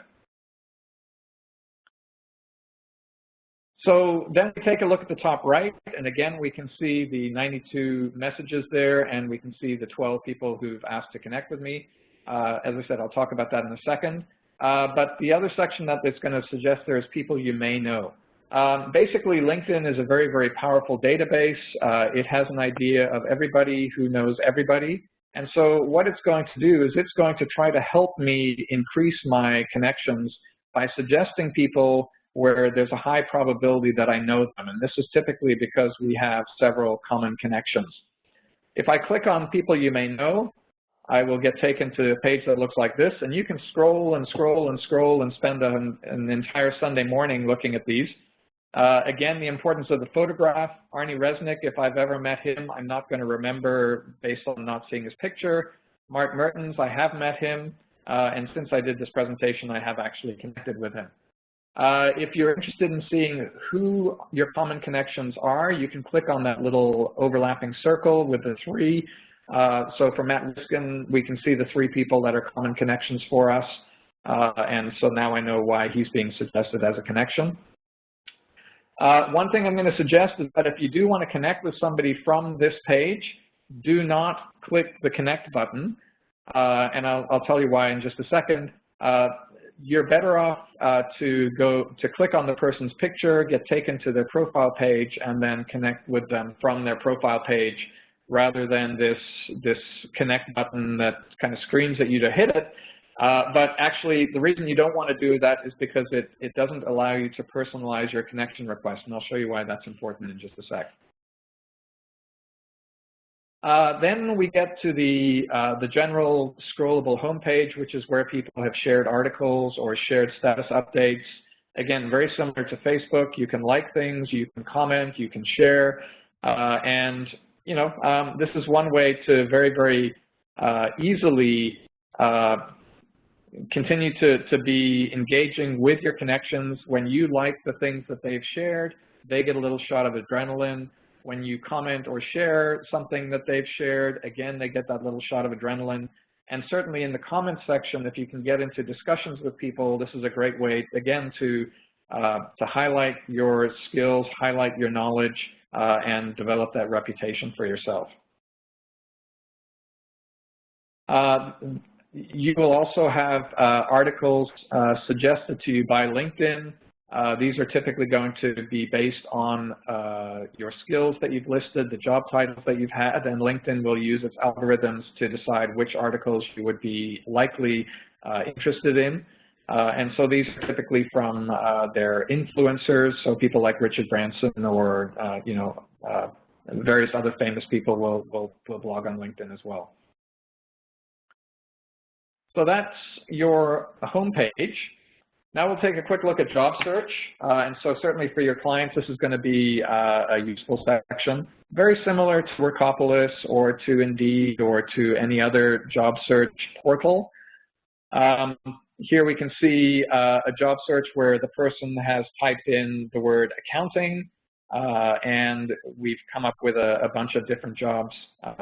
S1: So then we take a look at the top right, and again, we can see the 92 messages there, and we can see the 12 people who've asked to connect with me. As I said, I'll talk about that in a second. But the other section that it's going to suggest there is people you may know. Basically, LinkedIn is a very, very powerful database. It has an idea of everybody who knows everybody. And so what it's going to do is it's going to try to help me increase my connections by suggesting people where there's a high probability that I know them. And this is typically because we have several common connections. If I click on people you may know, I will get taken to a page that looks like this. And you can scroll and scroll and scroll and spend an entire Sunday morning looking at these. Again, the importance of the photograph. Arnie Resnick, if I've ever met him, I'm not going to remember based on not seeing his picture. Mark Mertens, I have met him. And since I did this presentation, I have actually connected with him. If you're interested in seeing who your common connections are, you can click on that little overlapping circle with the 3. So for Matt Riskin, we can see the 3 people that are common connections for us. And so now I know why he's being suggested as a connection. One thing I'm going to suggest is that if you do want to connect with somebody from this page, do not click the connect button. And I'll tell you why in just a second. You're better off to click on the person's picture, get taken to their profile page, and then connect with them from their profile page, rather than this connect button that kind of screams at you to hit it. But actually, the reason you don't want to do that is because it doesn't allow you to personalize your connection request, and I'll show you why that's important in just a sec. Then we get to the general scrollable homepage, which is where people have shared articles or shared status updates. Again, very similar to Facebook. You can like things, you can comment, you can share, and you know, this is one way to very, very easily continue to be engaging with your connections. When you like the things that they've shared, they get a little shot of adrenaline. When you comment or share something that they've shared, again, they get that little shot of adrenaline. And certainly in the comments section, if you can get into discussions with people, this is a great way, again, to highlight your skills, highlight your knowledge, and develop that reputation for yourself. You will also have articles suggested to you by LinkedIn. These are typically going to be based on your skills that you've listed, the job titles that you've had, and LinkedIn will use its algorithms to decide which articles you would be likely interested in. And so these are typically from their influencers, so people like Richard Branson or you know, various other famous people will blog on LinkedIn as well. So that's your homepage. Now we'll take a quick look at job search. And so certainly for your clients, this is going to be a useful section. Very similar to Workopolis or to Indeed or to any other job search portal. Here we can see a job search where the person has typed in the word accounting, and we've come up with a bunch of different jobs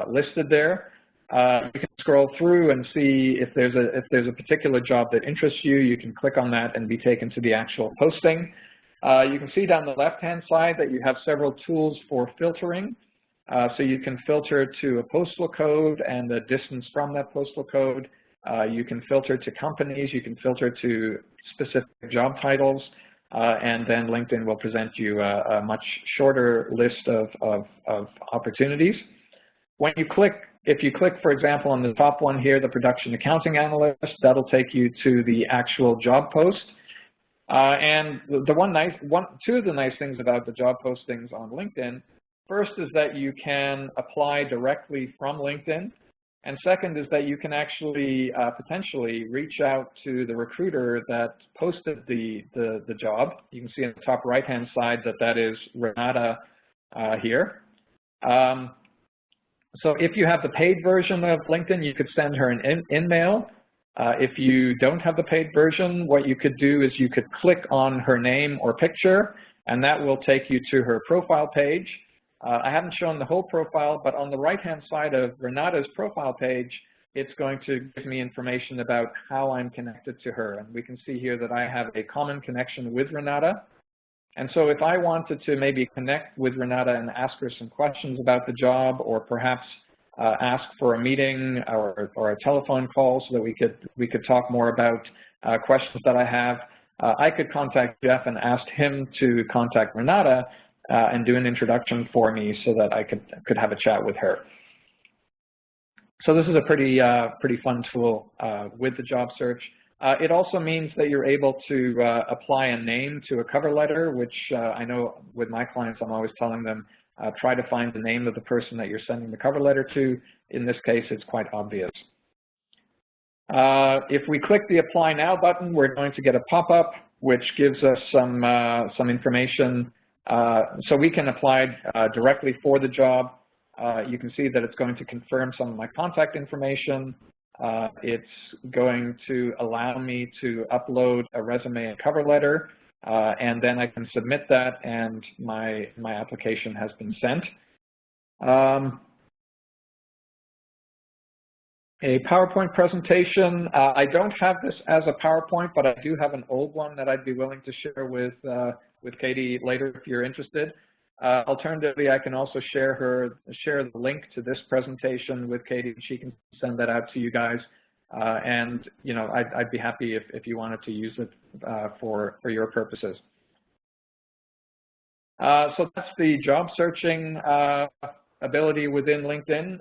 S1: listed there. You can scroll through and see if there's a particular job that interests you. You can click on that and be taken to the actual posting. You can see down the left-hand side that you have several tools for filtering. So you can filter to a postal code and the distance from that postal code. You can filter to companies, you can filter to specific job titles, and then LinkedIn will present you a much shorter list of opportunities. When you click, if you click, for example, on the top one here, the production accounting analyst, that'll take you to the actual job post. And two of the nice things about the job postings on LinkedIn, first is that you can apply directly from LinkedIn. And second is that you can actually potentially reach out to the recruiter that posted the job. You can see on the top right-hand side that is Renata here. So if you have the paid version of LinkedIn, you could send her an in-mail. If you don't have the paid version, what you could do is you could click on her name or picture, and that will take you to her profile page. I haven't shown the whole profile, but on the right-hand side of Renata's profile page, it's going to give me information about how I'm connected to her. And we can see here that I have a common connection with Renata. And so if I wanted to maybe connect with Renata and ask her some questions about the job, or perhaps ask for a meeting or a telephone call so that we could talk more about questions that I have, I could contact Jeff and ask him to contact Renata and do an introduction for me so that I could have a chat with her. So this is a pretty fun tool with the job search. It also means that you're able to apply a name to a cover letter, which I know with my clients I'm always telling them, try to find the name of the person that you're sending the cover letter to. In this case, it's quite obvious. If we click the Apply Now button, we're going to get a pop-up which gives us some information. So we can apply directly for the job. You can see that it's going to confirm some of my contact information. It's going to allow me to upload a resume and cover letter, and then I can submit that, and my application has been sent. A PowerPoint presentation. I don't have this as a PowerPoint, but I do have an old one that I'd be willing to share with Katie later if you're interested. Alternatively, I can also share the link to this presentation with Katie, and she can send that out to you guys. And you know, I'd be happy if you wanted to use it for your purposes. So that's the job searching ability within LinkedIn.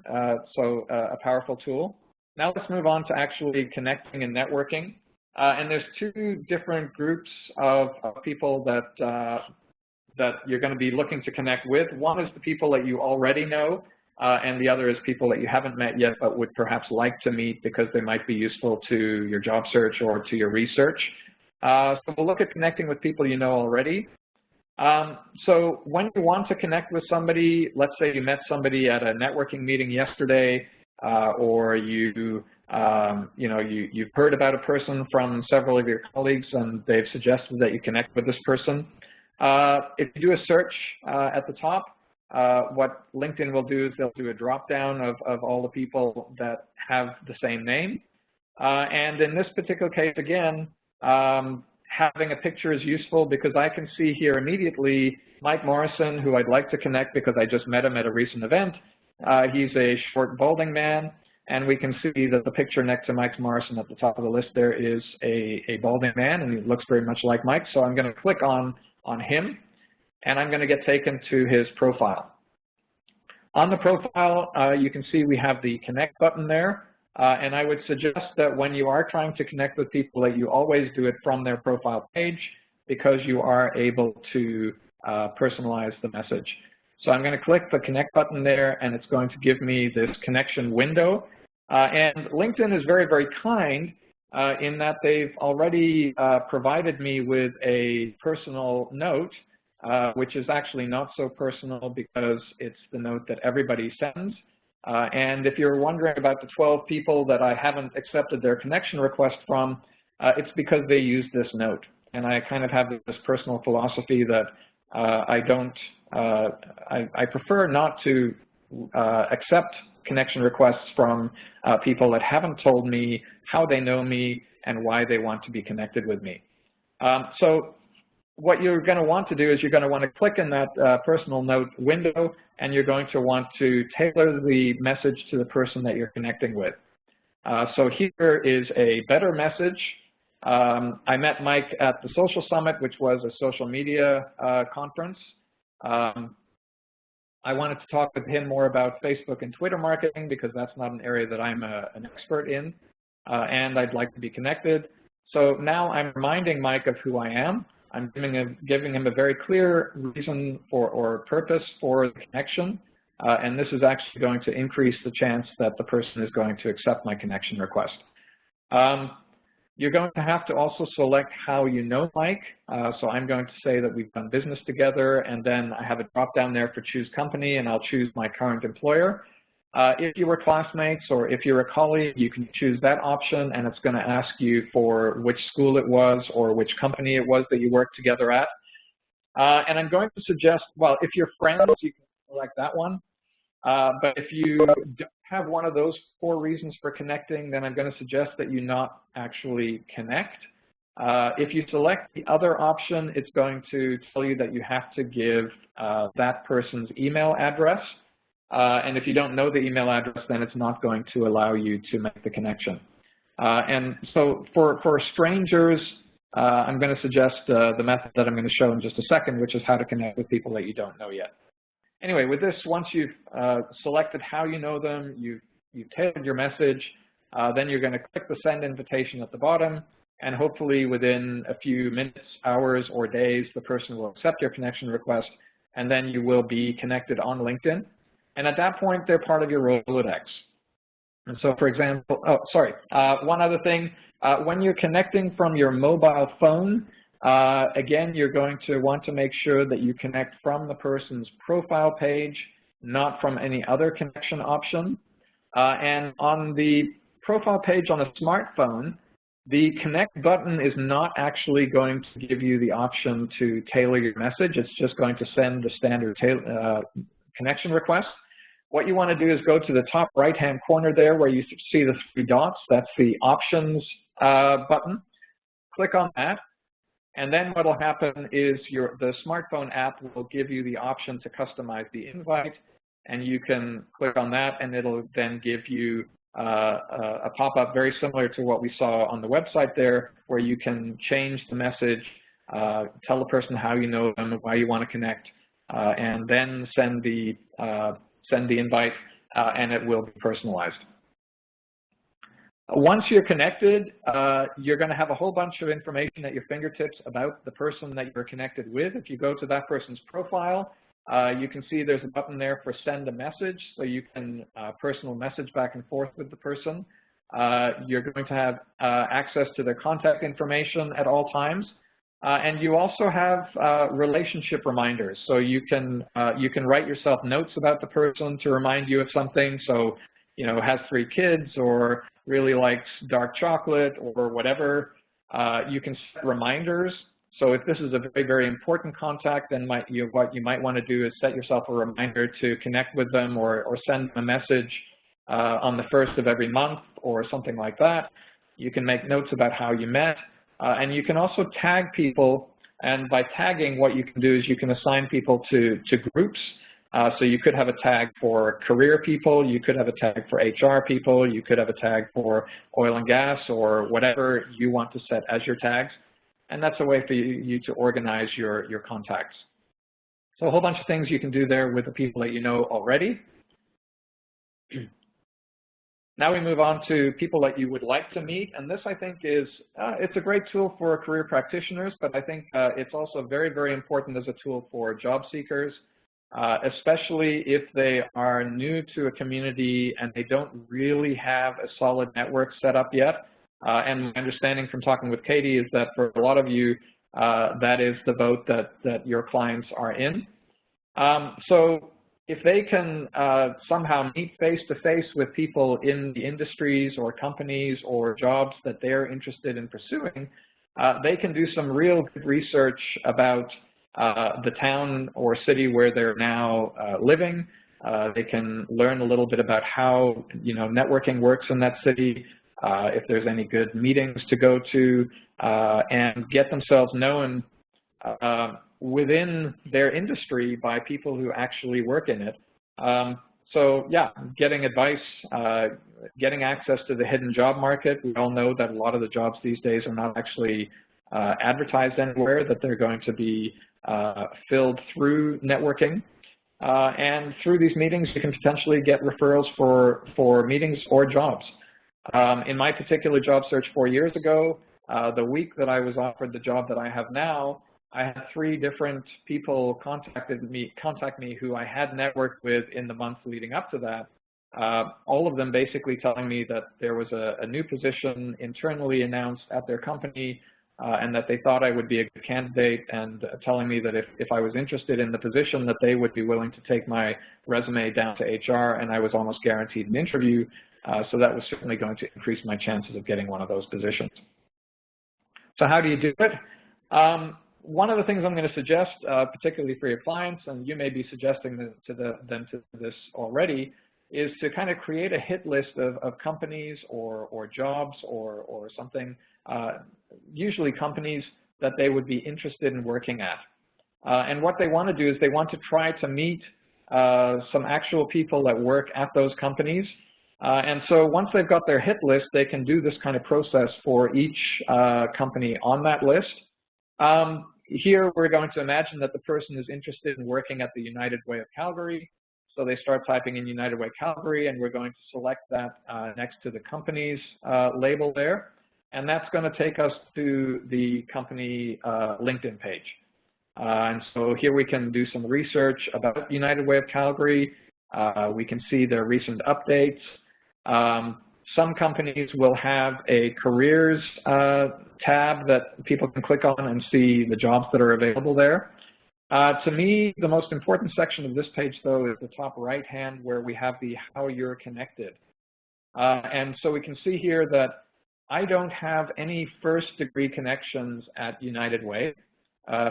S1: So a powerful tool. Now let's move on to actually connecting and networking. And there's two different groups of people that you're going to be looking to connect with. One is the people that you already know, and the other is people that you haven't met yet but would perhaps like to meet because they might be useful to your job search or to your research. So we'll look at connecting with people you know already. So when you want to connect with somebody, let's say you met somebody at a networking meeting yesterday, or you've heard about a person from several of your colleagues and they've suggested that you connect with this person. If you do a search at the top, what LinkedIn will do is they'll do a drop down of all the people that have the same name. And in this particular case, again, having a picture is useful because I can see here immediately Mike Morrison, who I'd like to connect because I just met him at a recent event. He's a short, balding man, and we can see that the picture next to Mike Morrison at the top of the list there is a balding man, and he looks very much like Mike. So I'm going to click on him, and I'm going to get taken to his profile. On the profile, you can see we have the connect button there, and I would suggest that when you are trying to connect with people that you always do it from their profile page because you are able to personalize the message. So I'm going to click the connect button there, and it's going to give me this connection window. And LinkedIn is very, very kind in that they've already provided me with a personal note, which is actually not so personal because it's the note that everybody sends. And if you're wondering about the 12 people that I haven't accepted their connection request from, it's because they use this note. And I kind of have this personal philosophy that I prefer not to accept connection requests from people that haven't told me how they know me and why they want to be connected with me. So what you're going to want to do is you're going to want to click in that personal note window, and you're going to want to tailor the message to the person that you're connecting with. So here is a better message. I met Mike at the Social Summit, which was a social media conference. I wanted to talk with him more about Facebook and Twitter marketing because that's not an area that I'm an expert in, and I'd like to be connected. So now I'm reminding Mike of who I am. I'm giving him a very clear reason or purpose for the connection, and this is actually going to increase the chance that the person is going to accept my connection request. You're going to have to also select how you know Mike. So I'm going to say that we've done business together, and then I have a drop down there for choose company, and I'll choose my current employer. If you were classmates or if you're a colleague, you can choose that option, and it's going to ask you for which school it was or which company it was that you worked together at. And I'm going to suggest, well, if you're friends, you can select that one. But if you don't have one of those 4 reasons for connecting, then I'm going to suggest that you not actually connect. If you select the other option, it's going to tell you that you have to give that person's email address. And if you don't know the email address, then it's not going to allow you to make the connection. And so for strangers, I'm going to suggest the method that I'm going to show in just a second, which is how to connect with people that you don't know yet. Anyway, with this, once you've selected how you know them, you've tailored your message, then you're going to click the send invitation at the bottom, and hopefully within a few minutes, hours, or days, the person will accept your connection request, and then you will be connected on LinkedIn. And at that point, they're part of your Rolodex. And so, for example, one other thing, when you're connecting from your mobile phone, again, you're going to want to make sure that you connect from the person's profile page, not from any other connection option. And on the profile page on a smartphone, the connect button is not actually going to give you the option to tailor your message. It's just going to send the standard connection request. What you want to do is go to the top right-hand corner there where you see the 3 dots. That's the options button. Click on that. And then what will happen is the smartphone app will give you the option to customize the invite, and you can click on that, and it'll then give you a pop-up very similar to what we saw on the website there, where you can change the message, tell the person how you know them, why you want to connect, and then send the invite, and it will be personalized. Once you're connected, you're going to have a whole bunch of information at your fingertips about the person that you're connected with. If you go to that person's profile, you can see there's a button there for send a message, so you can personal message back and forth with the person. You're going to have access to their contact information at all times. And you also have relationship reminders. So you can write yourself notes about the person to remind you of something. So, you know, has 3 kids or really likes dark chocolate or whatever. You can set reminders. So if this is a very, very important contact, then what you might want to do is set yourself a reminder to connect with them or send them a message on the 1st of every month or something like that. You can make notes about how you met. And you can also tag people, and by tagging, what you can do is you can assign people to groups. So you could have a tag for career people, you could have a tag for HR people, you could have a tag for oil and gas or whatever you want to set as your tags. And that's a way for you to organize your contacts. So a whole bunch of things you can do there with the people that you know already. Now we move on to people that you would like to meet, and this I think is, it's a great tool for career practitioners, but I think it's also very, very important as a tool for job seekers, especially if they are new to a community and they don't really have a solid network set up yet. And my understanding from talking with Katie is that for a lot of you, that is the boat that your clients are in. So if they can somehow meet face-to-face with people in the industries or companies or jobs that they're interested in pursuing, they can do some real good research about the town or city where they're now living. They can learn a little bit about how, you know, networking works in that city, if there's any good meetings to go to, and get themselves known within their industry by people who actually work in it. So yeah, getting advice, getting access to the hidden job market. We all know that a lot of the jobs these days are not actually advertised anywhere, that they're going to be filled through networking. And through these meetings, you can potentially get referrals for meetings or jobs. In my particular job search 4 years ago, the week that I was offered the job that I have now, I had 3 different people contact me who I had networked with in the months leading up to that. All of them basically telling me that there was a new position internally announced at their company, and that they thought I would be a good candidate, and telling me that if I was interested in the position, that they would be willing to take my resume down to HR, and I was almost guaranteed an interview. So that was certainly going to increase my chances of getting one of those positions. So how do you do it? One of the things I'm going to suggest, particularly for your clients, and you may be suggesting them to this already, is to kind of create a hit list of companies or jobs or something, usually companies that they would be interested in working at. And what they want to do is they want to try to meet some actual people that work at those companies. And so once they've got their hit list, they can do this kind of process for each company on that list. Here we're going to imagine that the person is interested in working at the United Way of Calgary. So they start typing in United Way Calgary, and we're going to select that next to the company's label there. And that's going to take us to the company LinkedIn page. And so here we can do some research about United Way of Calgary. We can see their recent updates. Some companies will have a careers tab that people can click on and see the jobs that are available there. To me, the most important section of this page, though, is the top right-hand, where we have the how you're connected. And so we can see here that I don't have any first-degree connections at United Way.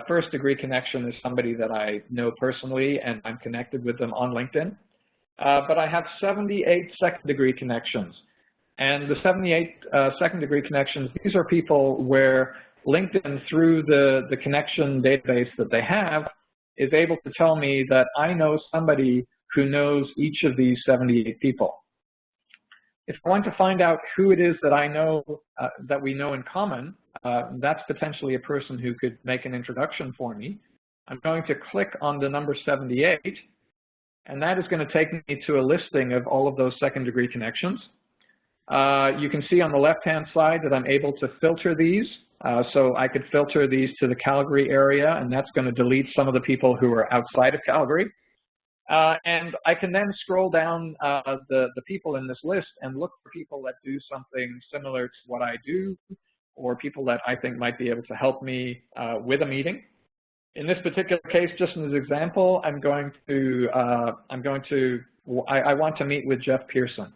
S1: First-degree connection is somebody that I know personally, and I'm connected with them on LinkedIn. But I have 78 second-degree connections. And the 78 second-degree connections, these are people where LinkedIn, through the connection database that they have, is able to tell me that I know somebody who knows each of these 78 people. If I want to find out who it is that I know, that we know in common, that's potentially a person who could make an introduction for me. I'm going to click on the number 78, and that is going to take me to a listing of all of those second-degree connections. You can see on the left-hand side that I'm able to filter these. So I could filter these to the Calgary area, and that's going to delete some of the people who are outside of Calgary. And I can then scroll down the people in this list and look for people that do something similar to what I do, or people that I think might be able to help me with a meeting. In this particular case, just as an example, I want to meet with Jeff Pearson.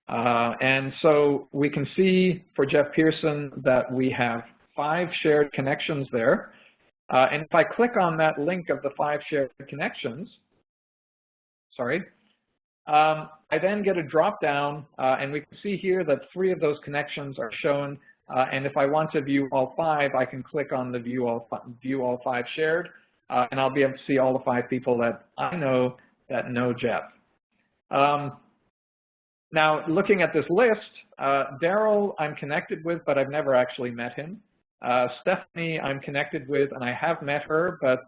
S1: And so we can see for Jeff Pearson that we have 5 shared connections there. And if I click on that link of the 5 shared connections, I then get a drop down, and we can see here that 3 of those connections are shown. And if I want to view all 5, I can click on the view all 5 shared, and I'll be able to see all the 5 people that I know that know Jeff. Now, looking at this list, Daryl I'm connected with, but I've never actually met him. Stephanie I'm connected with, and I have met her, but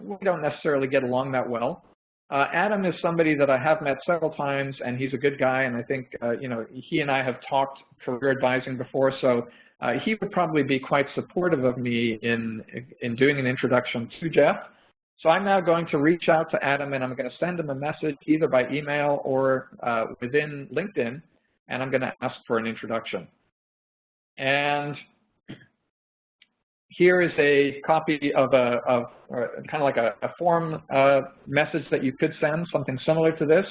S1: we don't necessarily get along that well. Adam is somebody that I have met several times, and he's a good guy, and I think you know, he and I have talked career advising before, so he would probably be quite supportive of me in doing an introduction to Jeff. So I'm now going to reach out to Adam, and I'm going to send him a message either by email or within LinkedIn, and I'm going to ask for an introduction. And here is a copy of kind of like a form message that you could send, something similar to this.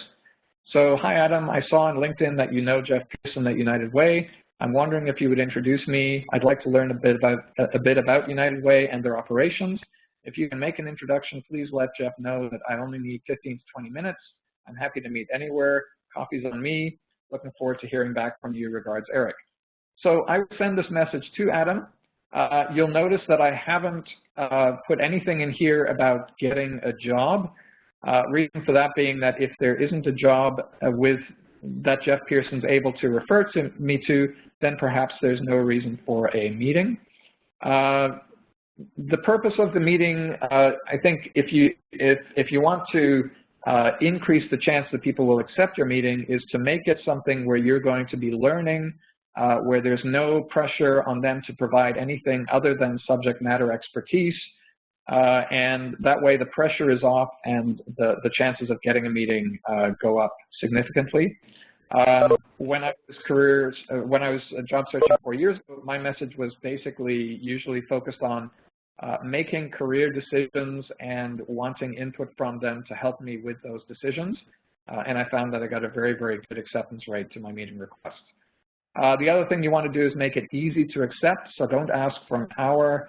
S1: So, hi Adam, I saw on LinkedIn that you know Jeff Pearson at United Way. I'm wondering if you would introduce me. I'd like to learn a bit about United Way and their operations. If you can make an introduction, please let Jeff know that I only need 15 to 20 minutes. I'm happy to meet anywhere. Coffee's on me. Looking forward to hearing back from you. Regards, Eric. So I will send this message to Adam. You'll notice that I haven't put anything in here about getting a job. Reason for that being that if there isn't a job that Jeff Pearson's able to refer to me to, then perhaps there's no reason for a meeting. The purpose of the meeting, I think if you want to increase the chance that people will accept your meeting, is to make it something where you're going to be learning, where there's no pressure on them to provide anything other than subject matter expertise, and that way the pressure is off and the chances of getting a meeting go up significantly. When I was job searching 4 years ago, my message was basically usually focused on making career decisions and wanting input from them to help me with those decisions. And I found that I got a very, very good acceptance rate to my meeting request. The other thing you want to do is make it easy to accept. So don't ask for an hour.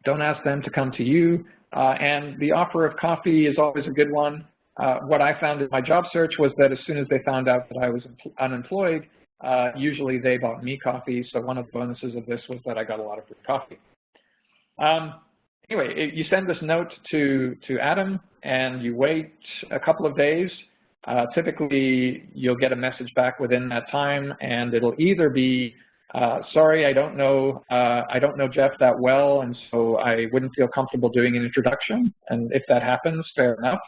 S1: Don't ask them to come to you. And the offer of coffee is always a good one. What I found in my job search was that as soon as they found out that I was unemployed, usually they bought me coffee. So one of the bonuses of this was that I got a lot of free coffee. Anyway, you send this note to Adam and you wait a couple of days. Typically, you'll get a message back within that time, and it'll either be, sorry, I don't know Jeff that well, and so I wouldn't feel comfortable doing an introduction. And if that happens, fair enough.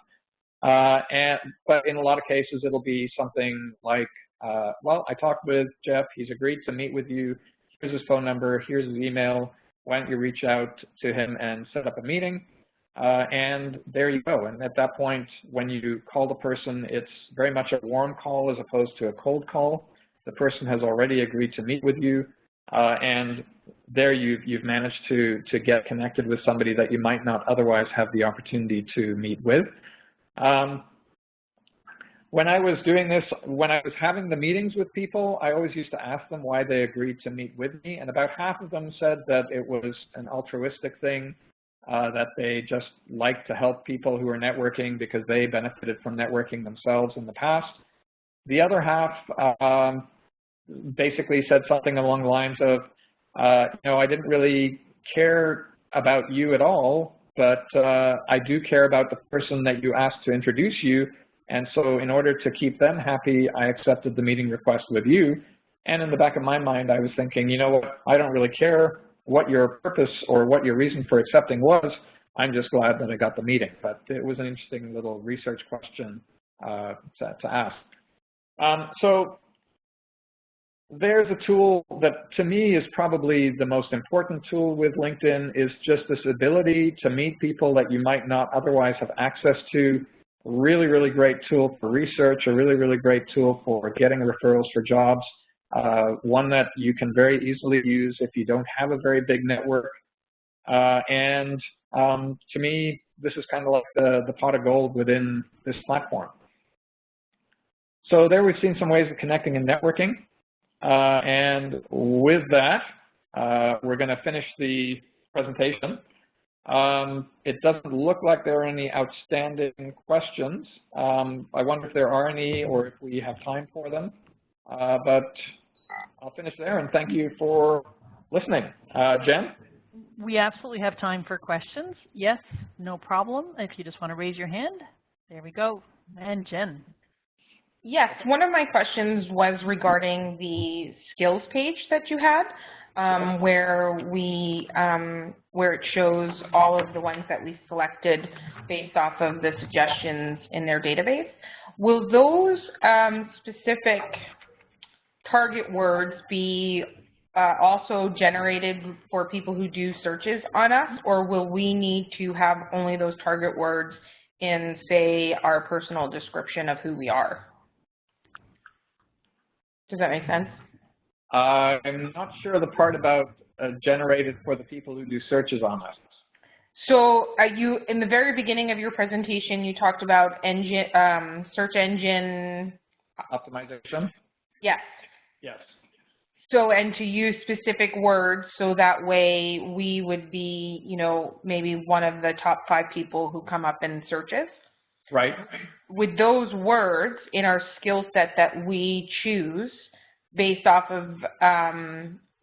S1: But in a lot of cases, it'll be something like, well, I talked with Jeff. He's agreed to meet with you. Here's his phone number. Here's his email. Why don't you reach out to him and set up a meeting? And there you go. And at that point, when you call the person, it's very much a warm call as opposed to a cold call. The person has already agreed to meet with you, and there you've managed to get connected with somebody that you might not otherwise have the opportunity to meet with. When I was doing this, when I was having the meetings with people, I always used to ask them why they agreed to meet with me, and about half of them said that it was an altruistic thing, that they just like to help people who are networking because they benefited from networking themselves in the past. The other half basically said something along the lines of, you know, I didn't really care about you at all, but I do care about the person that you asked to introduce you. And so in order to keep them happy, I accepted the meeting request with you. And in the back of my mind, I was thinking, you know what, I don't really care what your purpose or what your reason for accepting was. I'm just glad that I got the meeting. But it was an interesting little research question to ask. So there's a tool that to me is probably the most important tool with LinkedIn, is just this ability to meet people that you might not otherwise have access to. Really, really great tool for research, a really, really great tool for getting referrals for jobs, one that you can very easily use if you don't have a very big network. And to me, this is kind of like the pot of gold within this platform. So there we've seen some ways of connecting and networking. And with that, we're going to finish the presentation. It doesn't look like there are any outstanding questions. I wonder if there are any or if we have time for them. But I'll finish there, and thank you for listening. Jen?
S3: We absolutely have time for questions. Yes, no problem. If you just want to raise your hand, there we go. And Jen.
S4: Yes, one of my questions was regarding the skills page that you had. Where it shows all of the ones that we selected based off of the suggestions in their database. Will those specific target words be also generated for people who do searches on us, or will we need to have only those target words in, say, our personal description of who we are? Does that make sense?
S1: I'm not sure the part about generated for the people who do searches on us.
S4: So you, in the very beginning of your presentation, you talked about search engine
S1: optimization?
S4: Yes.
S1: Yes.
S4: So, and to use specific words so that way we would be, you know, maybe one of the top 5 people who come up in searches.
S1: Right.
S4: With those words in our skill set that we choose, based off of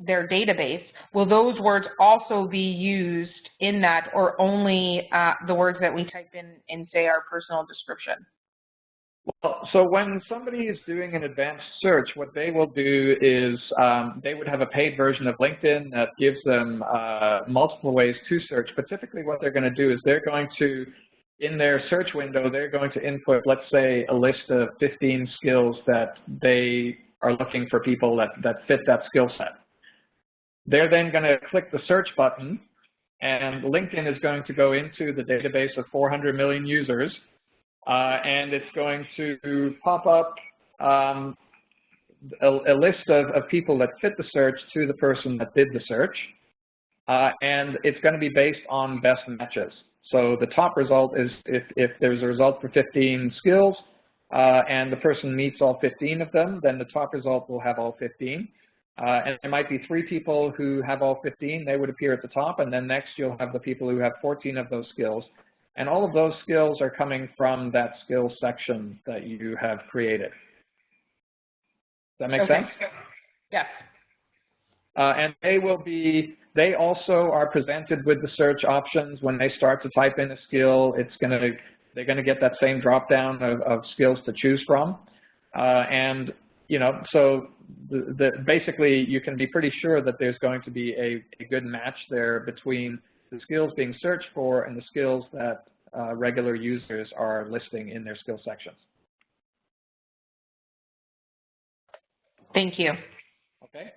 S4: their database, will those words also be used in that, or only the words that we type in say, our personal description?
S1: Well, so when somebody is doing an advanced search, what they will do is they would have a paid version of LinkedIn that gives them multiple ways to search. But typically what they're going to do is they're going to, in their search window, they're going to input, let's say, a list of 15 skills that they are looking for people that fit that skill set. They're then going to click the search button, and LinkedIn is going to go into the database of 400 million users, and it's going to pop up a list of people that fit the search to the person that did the search, and it's going to be based on best matches. So the top result is if there's a result for 15 skills and the person meets all 15 of them, then the top result will have all 15. And there might be 3 people who have all 15, they would appear at the top, and then next you'll have the people who have 14 of those skills. And all of those skills are coming from that skills section that you have created. Does that make sense?
S4: Yes.
S1: And they also are presented with the search options when they start to type in a skill. They're going to get that same drop down of skills to choose from. And so basically you can be pretty sure that there's going to be a good match there between the skills being searched for and the skills that regular users are listing in their skill sections.
S4: Thank you.
S1: Okay.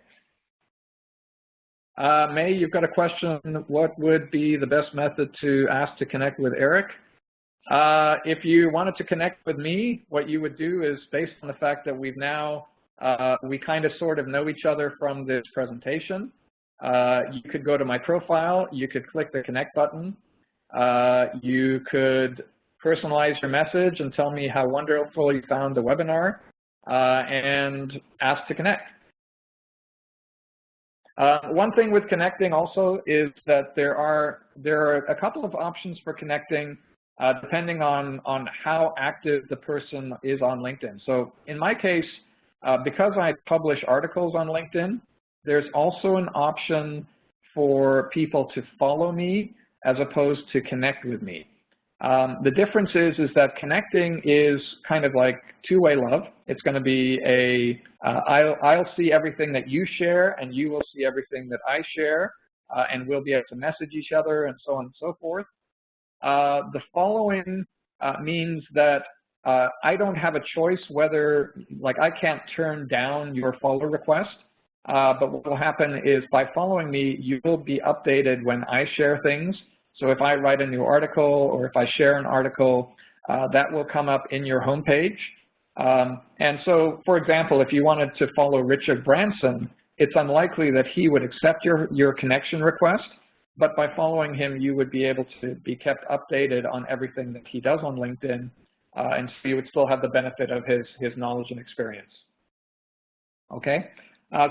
S1: May, you've got a question. What would be the best method to ask to connect with Eric? If you wanted to connect with me, what you would do is, based on the fact that we've now, we kind of sort of know each other from this presentation, you could go to my profile, you could click the connect button, you could personalize your message and tell me how wonderful you found the webinar, and ask to connect. One thing with connecting also is that there are a couple of options for connecting depending on how active the person is on LinkedIn. So in my case, because I publish articles on LinkedIn, there's also an option for people to follow me as opposed to connect with me. The difference is that connecting is kind of like two-way love. It's going to be I'll see everything that you share, and you will see everything that I share, and we'll be able to message each other and so on and so forth. The following means that I don't have a choice whether, like, I can't turn down your follow request, but what will happen is by following me, you will be updated when I share things. So if I write a new article or if I share an article, that will come up in your homepage. And so, for example, if you wanted to follow Richard Branson, it's unlikely that he would accept your connection request, but by following him, you would be able to be kept updated on everything that he does on LinkedIn, and so you would still have the benefit of his knowledge and experience. Okay?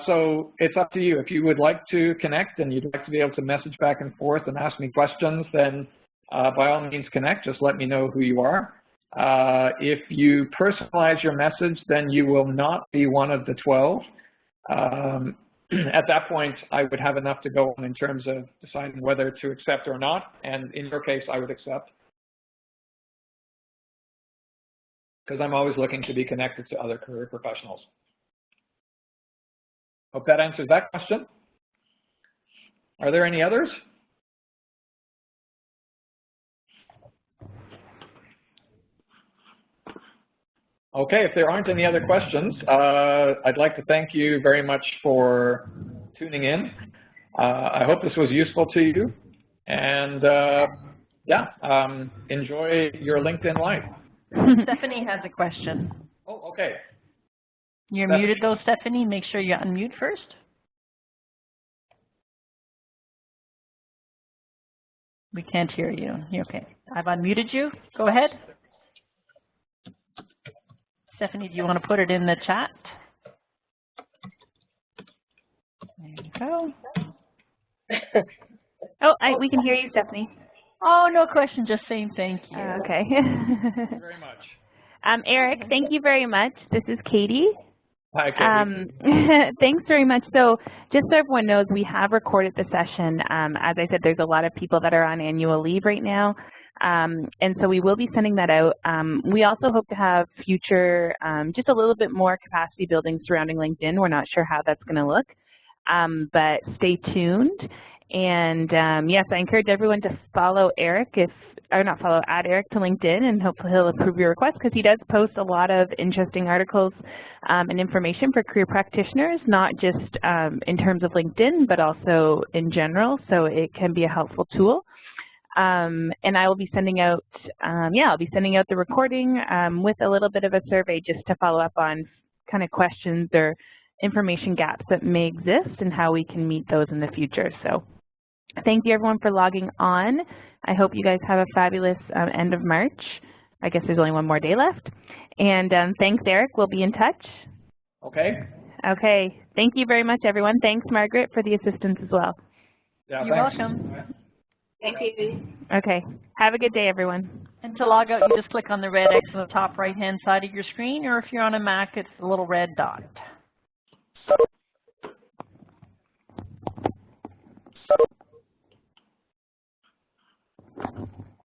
S1: So it's up to you. If you would like to connect and you'd like to be able to message back and forth and ask me questions, then by all means connect. Just let me know who you are. If you personalize your message, then you will not be one of the 12. At that point, I would have enough to go on in terms of deciding whether to accept or not. And in your case, I would accept, because I'm always looking to be connected to other career professionals. Hope that answers that question. Are there any others? Okay, if there aren't any other questions, I'd like to thank you very much for tuning in. I hope this was useful to you, and enjoy your LinkedIn Live.
S3: Stephanie has a question.
S1: Oh, okay.
S3: You're muted though, Stephanie. Make sure you unmute first. We can't hear you. Okay. I've unmuted you. Go ahead. Stephanie, do you want to put it in the chat? There you go.
S2: Oh, we can hear you, Stephanie.
S3: Oh, no question. Just saying thank you.
S2: Okay.
S1: Thank you very much.
S2: Eric, thank you very much. This is Katie.
S1: Hi, Katie.
S2: Thanks very much. So just so everyone knows, we have recorded the session. As I said, there's a lot of people that are on annual leave right now. And so we will be sending that out. We also hope to have future, just a little bit more capacity building surrounding LinkedIn. We're not sure how that's going to look, but stay tuned. And yes, I encourage everyone to follow Eric, add Eric to LinkedIn, and hopefully he'll approve your request, because he does post a lot of interesting articles and information for career practitioners, not just in terms of LinkedIn, but also in general. So it can be a helpful tool. And I will be sending out, I'll be sending out the recording with a little bit of a survey just to follow up on kind of questions or information gaps that may exist and how we can meet those in the future. So thank you everyone for logging on. I hope you guys have a fabulous end of March. I guess there's only one more day left. And thanks, Eric. We'll be in touch.
S1: Okay.
S2: Okay. Thank you very much, everyone. Thanks, Margaret, for the assistance as well.
S1: Yeah,
S3: You're
S1: thanks.
S3: welcome.
S2: Thank you. Okay. Have a good day, everyone.
S3: And to log out, you just click on the red X on the top right-hand side of your screen, or if you're on a Mac, it's the little red dot.